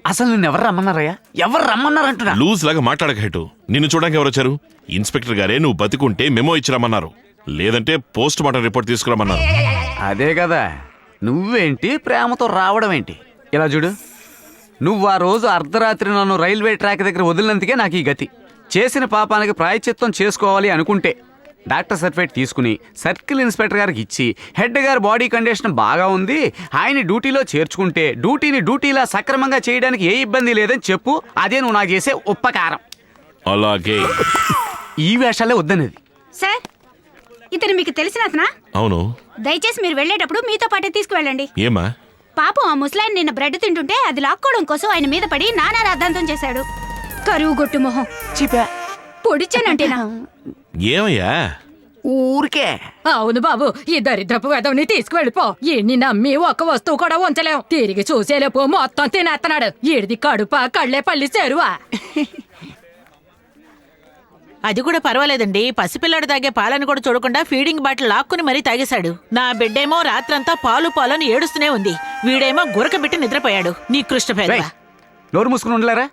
అసలు నిన్ను ఎవరు రమ్మన్నారయ్యా? ఎవరు రమ్మన్నారంటున్నా? లూజ్ లాగా మాట్లాడక హెడ్. నిన్ను చూడడానికి ఎవరు వచ్చారు? ఇన్స్పెక్టర్ గారే నువ్వు బతికుంటే మెమో ఇచ్చిరమ్మన్నారు, లేదంటే పోస్ట్ మార్టం రిపోర్ట్ తీసుకురమ్మన్నారు. అదే కదా, నువ్వేంటి ప్రేమతో రావడం ఏంటి? ఇలా చూడు, నువ్వు ఆ రోజు అర్ధరాత్రి నన్ను రైల్వే ట్రాక్ దగ్గర వదిలినందుకే నాకు ఈ గతి. చేసిన పాపానికి ప్రాయశ్చిత్తం చేసుకోవాలి అనుకుంటే డాక్టర్ సర్టిఫికేట్ తీసుకుని సర్కిల్ ఇన్స్పెక్టర్ గారికి ఇచ్చి, హెడ్ గారి బాడీ కండిషన్ బాగా ఉంది, ఆయన డ్యూటీలో చేర్చుకుంటే డ్యూటీని డ్యూటీలా సక్రమంగా చేయడానికి ఏ ఇబ్బంది లేదని చెప్పు. అదే నువ్వు నాకు చేసే ఉపకారం. అలాగే. ఈ వేషాలే వద్దనేది. సార్, ఇతను మీకు తెలిసిన అతనా? అవును. దయచేసి మీరు వెళ్ళేటప్పుడు మీతో పాటే తీసుకువెళ్ళండి. ఏమా? పాపం ఆ ముసలాయన నిన్న బ్రెడ్ తింటుంటే అది లాక్కోవడం కోసం ఆయన మీద పడి నానా రాద్ధాంతం చేశాడు. కరువు గొట్టు మొహం పొడిచానంటేనా? ఏమయ్యా? ఊరికే. అవును బాబు, ఈ దరిద్రపు వెదవని తీసుకువెళ్ళిపో. ఎన్ని నమ్మి ఒక్క వస్తువు కూడా ఉంచలేం. తిరిగి చూసేలేపో మొత్తం తినేస్తున్నాడు. ఈడిది కడుప కళ్ళే పల్లి చేరువా. అది కూడా పర్వాలేదండి. పసిపిల్లాడు తాగే పాలను కూడా చూడకుండా ఫీడింగ్ బాటిల్ లాక్కుని మరీ తాగేశాడు. నా బిడ్డేమో రాత్రంతా పాలు పాలని ఏడుస్తూనే ఉంది. వీడేమో గురకబెట్టి నిద్రపోయాడు. నీ కృష్ణపేద. నోరు మూసుకుని ఉండలేరా?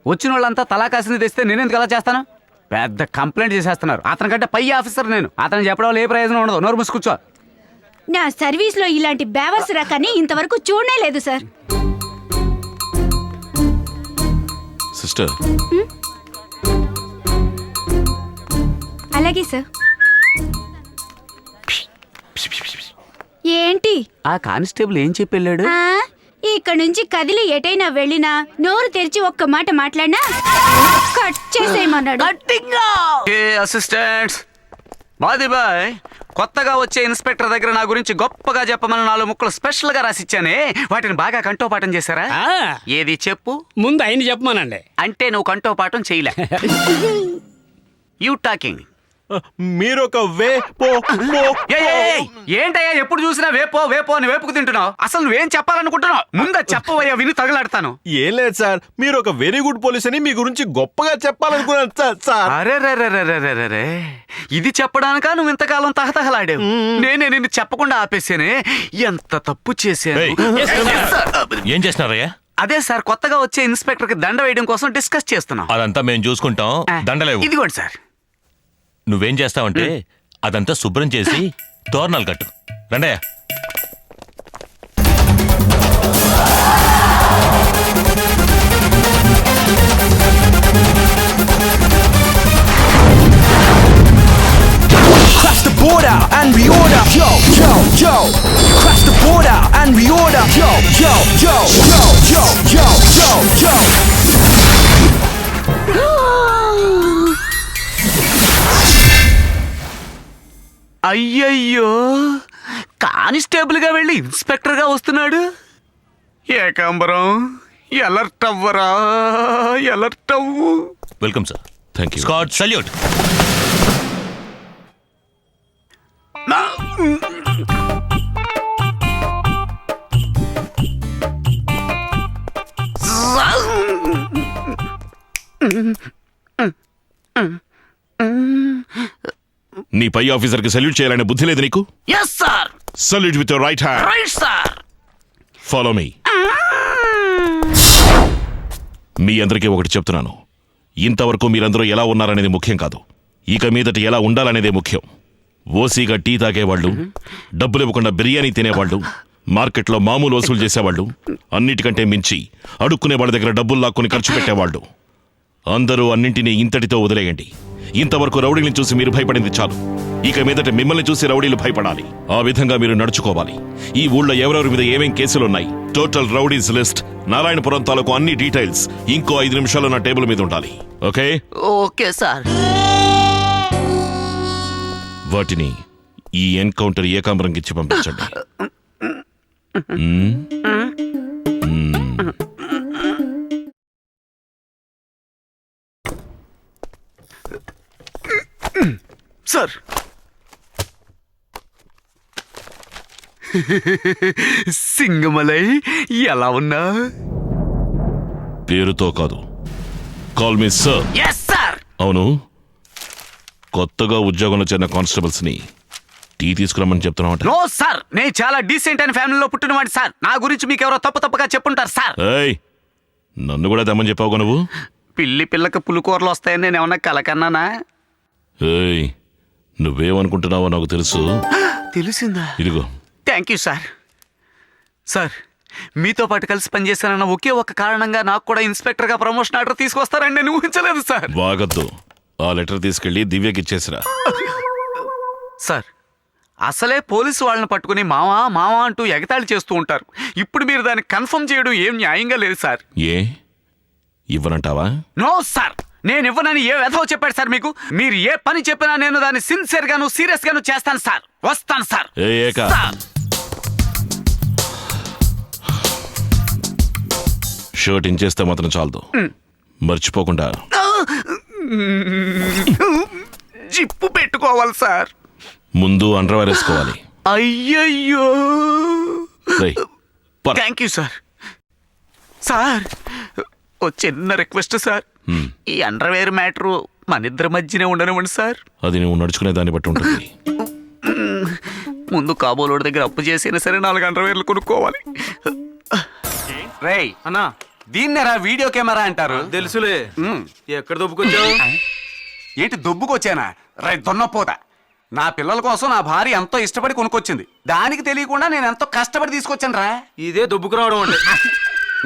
వచ్చిన వాళ్ళంతా తలా కాసింది తెస్తే నేనెందుకు అలా చేస్తాను? పెద్ద కంప్లైంట్ చేసేస్తున్నారు. అతని కంటే పై ఆఫీసర్ నేను. అతను చెప్పడం వల్ల ఏ ప్రయోజనం ఉండదు. నోరు మూసుకూర్చో. నా సర్వీస్ లో ఇలాంటి బేవర్స్ రకాన్ని ఇంతవరకు చూడనే లేదు సార్. సిస్టర్, అలాగే సార్. ఏంటి? ఆ కానిస్టేబుల్ ఏం చెప్పి వెళ్ళాడు? ఇక్కడ నుంచి కదిలి ఎటైనా వెళ్ళినా నోరు తెరిచి ఒక్క మాట మాట్లాడినా కట్ చేసేయమన్నాడు. అసిస్టెంట్స్, బాయ్, కొత్తగా వచ్చే ఇన్స్పెక్టర్ దగ్గర నా గురించి గొప్పగా చెప్పమని 4 ముక్కలు స్పెషల్ గా రాసిచ్చానే. వాటిని బాగా కంఠోపాఠం చేశారా? ఏది చెప్పు. ముందు ఆయన చెప్పమనండి. అంటే నువ్వు కంఠోపాఠం చేయలే. You talking. మీరొక ఏంటయ్యా ఎప్పుడు చూసినా వేపో వేపో అని వేపుకు తింటున్నావు? అసలు నువ్వేం చెప్పాలనుకుంటున్నావు? ముందు చెప్పవయ్యా, విని తగలాడతాను. ఏం లేదు సార్, మీరు ఒక వెరీ గుడ్ పోలీస్ అని మీ గురించి గొప్పగా చెప్పాలనుకున్నాను సార్. అరే, ఇది చెప్పడానికా నువ్వు ఇంతకాలం తహతహలాడావు? నేనే నిన్ను చెప్పకుండా ఆపేసానే. ఎంత తప్పు చేశాను. ఏం చేస్తున్నారయ్యా? అదే సార్, కొత్తగా వచ్చే ఇన్స్పెక్టర్ కి దండ వేయడం కోసం డిస్కస్ చేస్తున్నాం. అదంతా మేము చూసుకుంటాం. దండలేవు. ఇదిగోండి సార్. నువ్వేం చేస్తావంటే అదంతా శుభ్రం చేసి తోరణాలు కట్టు. రండయ్యా. Cross the border and we order. Yo, yo, yo. Cross the border and we order. Yo, yo, yo, yo, yo, yo, yo, yo. అయ్యయ్యో, కానిస్టేబుల్ గా వెళ్ళి ఇన్స్పెక్టర్ గా వస్తున్నాడు. ఏకాంబరం, ఎలర్ట్ అవ్వరా, ఎలర్ట్ అవ్వు. Welcome sir. Thank you. Scott salute. నీ పై ఆఫీసర్ కి సల్యూట్ చేయాలనే బుద్ధి లేదు నీకు? yes sir. Salute with your right hand. right sir. Follow me. మీ అందరికీ ఒకటి చెప్తున్నాను, ఇంతవరకు మీరందరూ ఎలా ఉన్నారనేది ముఖ్యం కాదు, ఇక మీదట ఎలా ఉండాలనేదే ముఖ్యం. ఓసీగా టీ తాగేవాళ్ళు, డబ్బులు ఇవ్వకుండా బిర్యానీ తినేవాళ్ళు, మార్కెట్లో మామూలు వసూలు చేసేవాళ్ళు, అన్నిటికంటే మించి అడుక్కునే వాళ్ళ దగ్గర డబ్బులు లాక్కుని ఖర్చు పెట్టేవాళ్ళు, అందరూ అన్నింటినీ ఇంతటితో వదిలేయండి. ఇంతవరకు రౌడీని చూసి మీరు భయపడింది చాలు. ఇక మీదట మిమ్మల్ని చూసి రౌడీలు భయపడాలి. ఆ విధంగా మీరు నడుచుకోవాలి. ఈ ఊళ్ళో ఎవరెవరి మీద ఏమేం కేసులున్నాయి, టోటల్ రౌడీస్ లిస్ట్, నారాయణపురం తాలూకు అన్ని డీటెయిల్స్ ఇంకో 5 నిమిషాలు నా టేబుల్ మీద ఉండాలి. ఓకే? Okay sir. వాటిని ఈ ఎన్కౌంటర్ ఏకాంబరంకి ఇచ్చి పంపించండి. సార్, సింగమలై ఎలా ఉన్నా? పేరుతో కాదు, call me sir. yes sir. అవును, కొత్తగా ఉద్యోగంలో చేరిన కానిస్టేబుల్స్ ని టీ తీసుకురమ్మని చెప్తున్నావు. నో సార్, నేను చాలా డీసెంట్ అయిన ఫ్యామిలీలో పుట్టినవాడి సార్. నా గురించి మీకు ఎవరో తప్పుగా చెప్పుంటారు సార్. ఏయ్, నన్ను కూడా తెమ్మని చెప్పావుగా నువ్వు. పిల్లకి పులికూరలు వస్తాయని నేను ఏమన్నా కలకన్నానా? ఏయ్, నువ్వేమనుకుంటున్నావో నాకు తెలుసు. తెలిసిందా? ఇదిగో. Thank you sir. సార్, మీతో పాటు కలిసి పనిచేశానన్న ఒకే ఒక కారణంగా నాకు కూడా ఇన్స్పెక్టర్గా ప్రమోషన్ ఆర్డర్ తీసుకొస్తారని నేను ఊహించలేదు సార్. వాగద్దు, ఆ లెటర్ తీసుకెళ్లి దివ్యకి ఇచ్చేసిరా. సార్, అసలే పోలీసు వాళ్ళని పట్టుకుని మావా మావా అంటూ ఎగతాళి చేస్తూ ఉంటారు. ఇప్పుడు మీరు దాన్ని కన్ఫర్మ్ చేయడం ఏం న్యాయంగా లేదు సార్. ఏ ఇవ్వనంటావా? నో సార్, నేను ఇవ్వనని ఏ వెధవ చెప్పాడు సార్ మీకు? మీరు ఏ పని చెప్పినా నేను దాన్ని సిన్సియర్ గాను సీరియస్ గాను చేస్తాను సార్. వస్తాను సార్. షర్ట్ ఇంచేస్తే మాత్రం చాలదు, మర్చిపోకుండా జిప్పు పెట్టుకోవాలి సార్. ముందు అండర్వేర్ వేసుకోవాలి. అయ్యయ్యో, రేయ్, పద. Thank you sir. సార్, ఓ చిన్న రిక్వెస్ట్ సార్. ఈ అండర్వేర్ మ్యాటరు మన ఇద్దరి మధ్యనే ఉండనివ్వండి సార్. అది నువ్వు నడుచుకునే దాన్ని బట్టి ఉంటుంది. ముందు కాబోలోడి దగ్గర అప్పు చేసినా సరే 4 అండర్వేర్లు కొనుక్కోవాలి. రేయ్ అన్నా, దీన్నేరా వీడియో కెమెరా అంటారు. తెలుసులే. ఎక్కడ దొబ్బుకొచ్చావు? ఏంటి దొబ్బుకొచ్చానా? రై దొన్నపోతా. నా పిల్లల కోసం నా భార్య ఎంతో ఇష్టపడి కొనుక్కొచ్చింది. దానికి తెలియకుండా నేను ఎంతో కష్టపడి తీసుకొచ్చాను రా. ఇదే దొబ్బుకు రావడం అంటే.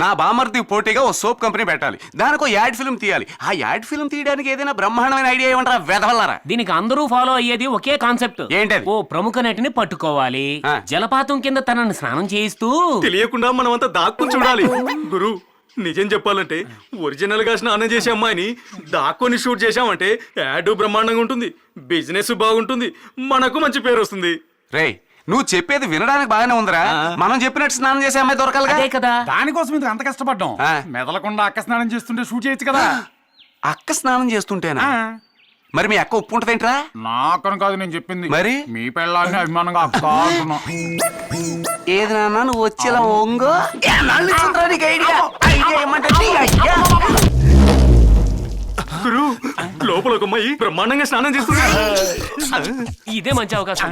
నా బామర్ది పోటీగా ఓ సోప్ కంపెనీ పెట్టాలి, దానికి ఓ యాడ్ ఫిల్మ్ తీయాలి. ఆ యాడ్ ఫిల్మ్ తీయడానికి ఏదైనా బ్రహ్మాండమైన ఐడియా ఏమంటారా వెదవల్లారా? దీనికి అందరూ ఫాలో అయ్యేది ఒకే కాన్సెప్ట్. ఏంటది? ఓ ప్రముఖ నటిని పట్టుకోవాలి, జలపాతం కింద తనని స్నానం చేయిస్తూ తెలియకుండా మనం అంతా దాక్కుని చూడాలి. గురు, నిజం చెప్పాలంటే ఒరిజినల్ గా స్నానం చేసే అమ్మాయిని దాక్కుని షూట్ చేశామంటే యాడ్ బ్రహ్మాండంగా ఉంటుంది, బిజినెస్ బాగుంటుంది, మనకు మంచి పేరు వస్తుంది. రేయ్, నువ్వు చెప్పేది వినడానికి బాగానే ఉందిరా. మనం చెప్పినట్టు స్నానం చేసే అమ్మాయి దొరకాలి కదా. దానికోసం ఇంత అంత కష్టపడ్డాం. మెదలకుండా అక్క స్నానం చేస్తుంటే షూట్ చేయొచ్చు కదా. అక్క స్నానం చేస్తుంటేనా? మరి మీ అక్క ఉప్పు ఉంటదేంట్రా? నాకను కాదు నేను చెప్పింది. మరి మీ పెళ్ళాలని అభిమానంగా అక్క అంటున్నా. ఏది నాన్న, నువ్వు వచ్చేలా ఒంగో. లోపల ఒక అమ్మాయి బ్రహ్మాండంగా స్నానం చేస్తుంది. ఇదే మంచి అవకాశం.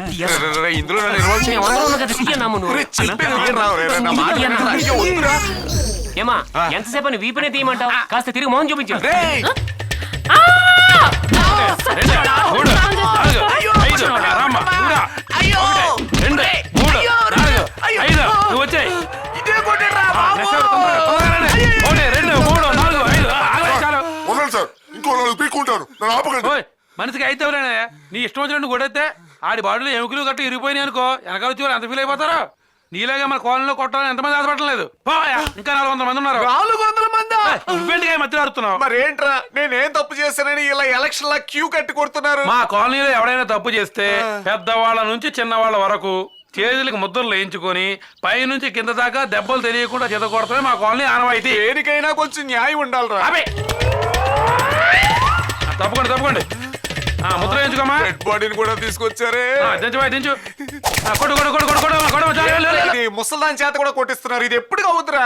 ఇందులో ఏమా, ఎంతసేపు అని వీపునే తీయమంటావు? కాస్త తిరిగి మౌన్ చూపించు. మనిషికి అయితే నీ ఇష్టం వచ్చినట్టు కొడితే ఆడి బాడీలో ఎముకలు గట్ట ఇరిగిపోయినాయి అనుకో, వెనకాల వచ్చి ఎంత ఫీల్ అయిపోతారో. నీలాగా మన కాలనీలో కొట్టాలని ఎంతమంది ఆశపడలేదు. ఇంకా 400 మంది ఉన్నారు. 400 మంది? నువ్వేంటిగా మధ్య ఆడుతున్నావు? మరేంట్రా, నేనేం తప్పు చేస్తానని ఇలా ఎలక్షన్ లా క్యూ కట్టి కొడుతున్నారు? మా కాలనీలో ఎవడైనా తప్పు చేస్తే పెద్దవాళ్ళ నుంచి చిన్నవాళ్ళ వరకు చేతులకు ముద్రలు వేయించుకొని పైనుంచి కింద దాకా దెబ్బలు తెలియకుండా చేత కొడతామే మా కాలనీ ఆనవాయితీ. దేనికైనా కొంచెం న్యాయం ఉండాలిరా. తప్పకుండా తప్పకుండా ముద్ర వేయించుకోమా. డెడ్ బాడీని కూడా తీసుకొచ్చారే. దించు. ముసల్దాన్ చేత కూడా కొట్టిస్తున్నారు. ఇది ఎప్పుడు అవుతురా?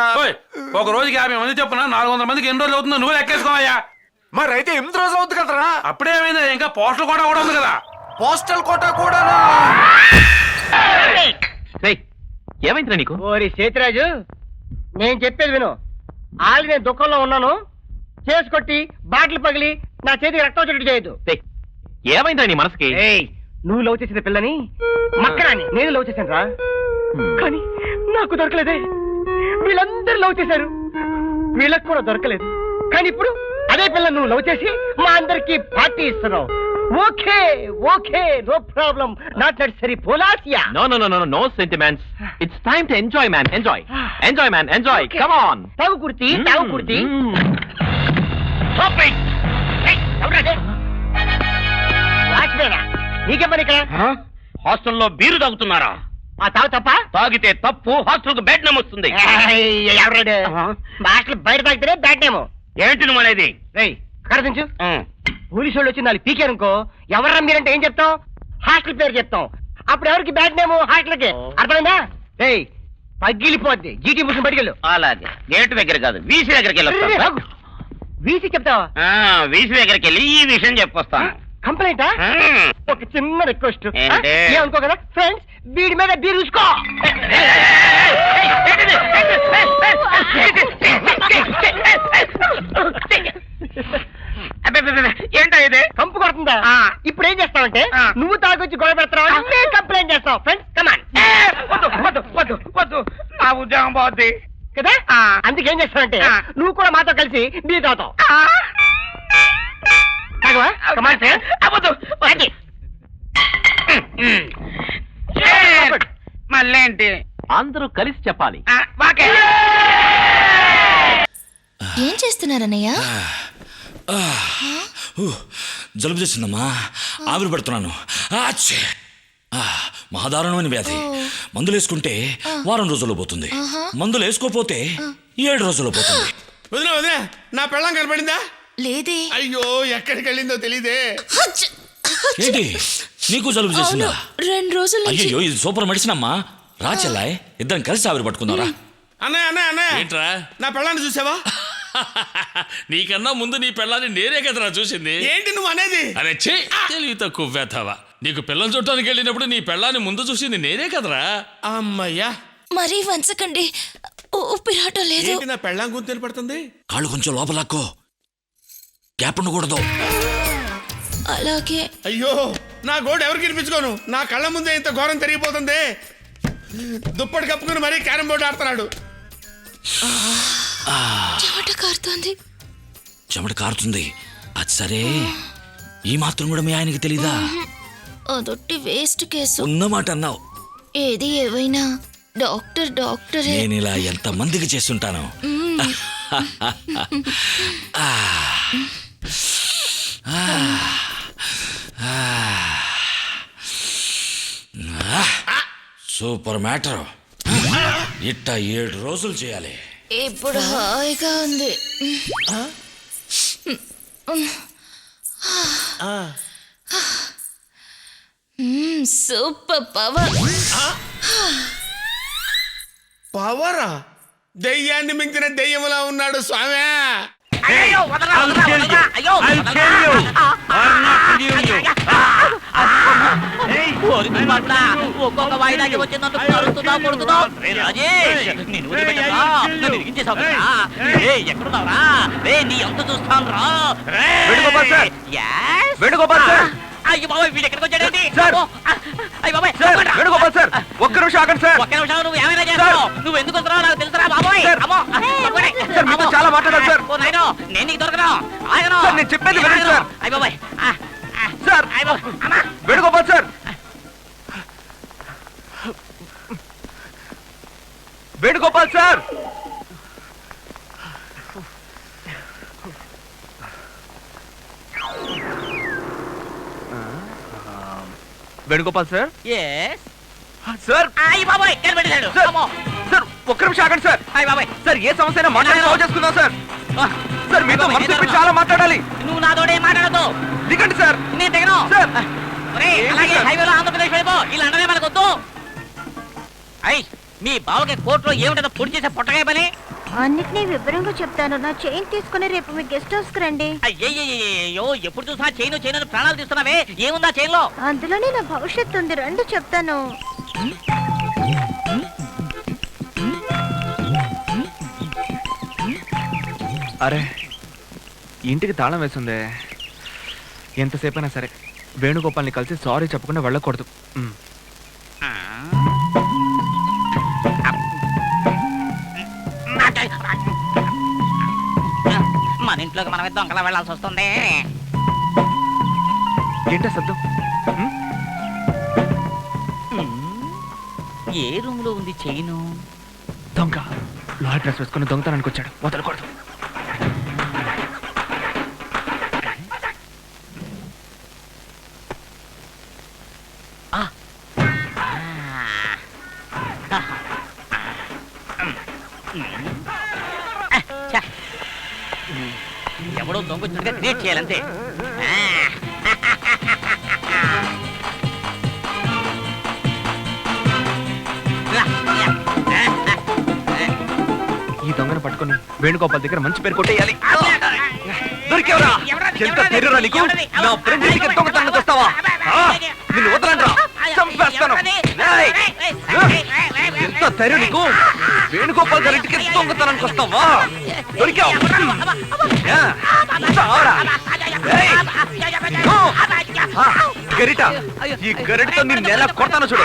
ఒక రోజుకి 50 మంది చెప్పున 400 మందికి ఎన్ని రోజులు అవుతుందో నువ్వు లెక్కేసుకోవయ్యా. మరి అయితే 8 రోజులు అవుతుంది కదరా? అప్పుడేమైంది, ఇంకా పోస్టల్ కోట కూడా ఉంది కదా. పోస్టల్ కోట కూడా ఏమైందిరా నీకు? ఓరి సేతిరాజు, నేను చెప్పేది విను. ఆల్రెడీ నేను దుఃఖంలో ఉన్నాను. చేసుకొట్టి బాటిల్ పగిలి నా చేతికి రక్తం వచ్చేట్టు చేయొద్దు. ఏమైందిరా నీ మనసుకి? నువ్వు లవ్ చేసిన పిల్లని మక్కరాని నేను లవ్ చేశాను రా. కానీ నాకు దొరకలేదే. వీళ్ళందరూ లవ్ చేశారు, వీళ్ళకి కూడా దొరకలేదు. కానీ ఇప్పుడు అదే పిల్ల నువ్వు లవ్ చేసి మా అందరికి పార్టీ ఇస్తున్నావు. Okay okay, no problem, not necessary పోలాసియా. No sentiments. It's time to enjoy man. Enjoy man, enjoy. Come on. తాగు కుర్తి. నీకే పని ఇక్కడ? హాస్టల్లో బీరు తాగుతున్నారా? ఆ తాగు తప్ప? తాగితే తప్పు, హాస్టల్ బెడ్ నేమ్ వస్తుంది. హాస్టల్ బయట తాగితేనే బ్యాడ్ నేమ్. ఏంటి నువ్వు అనేది? కడదించు. పోలీసు వాళ్ళు వచ్చి 4 పీకారనుకో, ఎవరన్నా మీరంటే ఏం చెప్తాం? హాస్టల్ పేరు చెప్తాం. అప్పుడు ఎవరికి బ్యాడ్ నేమ్? హాస్టల్కి. అర్థమైందా? పగిలిపోద్ది. జీటీ ముసులు బయటికెళ్ళు. అలాగే, గేట్ దగ్గర కాదు, వీసీ దగ్గరికి వెళ్ళొస్తా. వీసీ చెప్తావా? వీసీ దగ్గరికి వెళ్ళి ఈ విషయం చెప్పొస్తాను. కంప్లైంటా? ఒక చిన్న రిక్వెస్ట్, ఏమనుకో కదా ఫ్రెండ్స్, వీడి మీద బీరు చూసుకో. ఏంటో ఇది కంపు కొడుతుందా? ఇప్పుడు ఏం చేస్తావంటే నువ్వు తాగొచ్చి గొడవ పెడతావు, నేను కంప్లైంట్ చేస్తావు. Friends come on. వద్దు, ఆ ఉద్యోగం పోద్ది కదా. అందుకేం చేస్తావంటే నువ్వు కూడా మాతో కలిసి బీరు తాగుతావు. మళ్ళేంటి? అందరూ కలిసి చెప్పాలి. ఏం చేస్తున్నారన్నయ్య? జలుబు చేసిందమ్మా, ఆవిరి పడుతున్నాను. మహాదారుణమైన వ్యాధి. మందులు వేసుకుంటే వారం రోజుల్లో పోతుంది, మందులు వేసుకోపోతే 7 రోజుల్లో పోతుంది. వదిలే వదిలే, నా పెళ్ళం కనపడిందా? లేదే. అయ్యో ఎక్కడికి వెళ్ళిందో తెలీదే. ఏంటి నీకు జలుబు చేసిందా? 2 రోజుల నుంచి. అయ్యో ఇది సూపర్ మెడిసిన్ అమ్మా. రా చెల్లాయ్, ఇద్దరం కలిసి ఆవిరి పట్టుకుందారా. అన్నయ్య అన్నయ్య అన్నయ్య, ఏంట్రా నా పెళ్ళాన్ని చూసావా? నీకన్నా ముందు నీ పెళ్ళాన్ని నేనే కదరా చూసింది. ఏంటి నువ్వు అనేది? అరే ఛీ, తెలివి తక్కువ వేతావా. నీకు పిల్లని చూడటానికి వెళ్ళినప్పుడు నీ పెళ్ళాన్ని ముందు చూసింది నేనే కదరా. అమ్మయ్యా, మరీ వంచకండి, ఊపిరాటం లేదు. ఏంటి నా పెళ్ళాం గుంతెని పడుతుంది? కాళ్ళు కొంచెం లోపలక్కో, గ్యాప్ ఉండకూడదు. అలాగే. అయ్యో నా గోడు ఎవరికి వినిపించుకోను, నా కళ్ళ ముందే ఇంత ఘోరం తిరిగిపోతుంది. దుప్పటి కప్పుకుని మరీ క్యారం బోర్డు ఆడుతున్నాడు. చెమట కారుతోంది. చెమట కారుతుంది. అది సరే, ఈ మాత్రం కూడా మీ ఆయనకి తెలీదా? అదొట్టి వేస్ట్ కేసు. ఉన్నమాట అన్నావు. ఏది ఏవైనా డాక్టరే. నేను ఇలా ఎంత మందికి చేస్తుంటాను. Super matter. ఇట్ట 7 రోజులు చేయాలి. ఇప్పుడు హాయిగా ఉంది. Super power. పవరా? దెయ్యాన్ని మించిన దెయ్యములా ఉన్నాడు స్వామి. ఒక్కొక్క వాయిదాకి వచ్చిందంటూ కరుస్తున్నావు కొడుతున్నావు. రాజేష్, నేను ఎక్కడున్నావురా? నీ అంత చూస్తాను రా. అయ్యో బాబాయ్, వీడు ఎక్కడికి వచ్చాడండి? అయ్య బాబాయ్, వేణుగోపాల్ సార్, ఒక్క నిమిషం ఆగండి సార్. ఒక్క నిమిషం, నువ్వు ఏమైనా చేస్తావు? నువ్వు ఎందుకు వస్తున్నావు నాకు తెలుసురా బాబాయ్. చాలా మాట్లాడారు సార్. నేను నీకు దొరకను. ఆగను. నేను చెప్పేది వినండి సార్. అయ్య బాబాయ్ sir, Venugopal sir, Venugopal sir. Venugopal sir. Sir, అయ్య బాబాయ్ కనిపెట్టాడు. సార్ ఒక్క నిమిషం ఆగండి సార్. అయ్య బాబాయ్, సార్ ఏ సమస్య అయినా మాట్లాడి సాల్వ్ చేసుకుందాం సార్. సార్ మీతో మనసు విప్పి చాలా మాట్లాడాలి. నువ్వు నాతోడే మాట్లాడదు. దిగండి సార్. నేను దిగను సార్. అలాగే హైవేలో ఆంధ్రప్రదేశ్ వెళ్ళిపో. ఇలా అనడే మనకొద్దు. అయ్యి మీ బావకి కోర్టులో ఏమిటో పొడి చేసే పొట్టగా పని. అన్నిటినీ వివరంగా చెప్తాను. నా చైన్ తీసుకుని రేపు మీ గెస్ట్ హౌస్ కి రండి. అయ్యో ఎప్పుడు చూసినా చైన్ ప్రాణాలు తీస్తున్నావే. ఏముందా చైన్ లో? అందులోనే నా భవిష్యత్తు ఉంది. రండి చెప్తాను. అరే, ఇంటికి తాళం వేసిందే. ఎంతసేపు అయినా సరే వేణుగోపాల్ని కలిసి సారీ చెప్పకుండా వెళ్ళకూడదు. మన ఇంట్లోకి మనం దొంగలా వెళ్ళాల్సి వస్తుంది. ఏంటో శబ్దం? ఏ రూమ్ లో ఉంది చైను? దొంగ లాయర్ డ్రెస్ వేసుకుని దొంగతనానికి వచ్చాడు. వదలకూడదు. ఎవడో దొంగ వచ్చినట్టుగా క్రియేట్ చేయాలంతే. ఈ దొంగను పట్టుకొని వేణుగోపాల్ దగ్గర మంచి పేరు కొట్టేయాలి. దొరికేవరా? ఎంత ధైర్యరా నీకు? నా ఫ్రెండ్ ఇంటికి దొంగతనానికి వస్తావా? నిన్ను వదలండ్రా, చంపేస్తాను. ఎంత ధైర్యం నీకు? వేణుగోపాల్ గారి ఇంటికి దొంగతనానికి వస్తావా? దొరికావు. గరిట, ఈ గరిటతో నిన్ను ఎలా కొడతాను చూడు.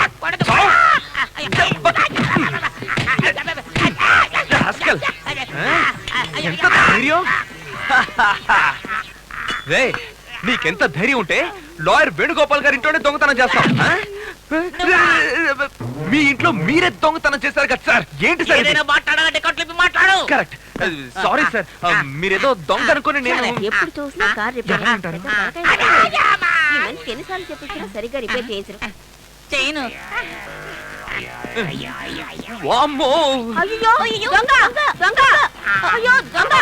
ఎంత ధైర్యం! నీకెంత ధైర్యం ఉంటే లాయర్ వేణుగోపాల్ గారి ఇంట్లోనే దొంగతనం చేస్తాం. మీ ఇంట్లో మీరే దొంగతనం చేశారు కదా సార్. ఏంటి సార్? కరెక్ట్. సారీ సార్, మీరేదో దొంగ అనుకుని నేను ఎప్పుడు చూసినా కార్ రిపేర్. ఎన్నిసార్లు చెప్పించినా సరిగ్గా రిపేర్ చేయించరు. చైను. వామ్మో అయ్యో దొంగ దొంగ అయ్యో దొంగ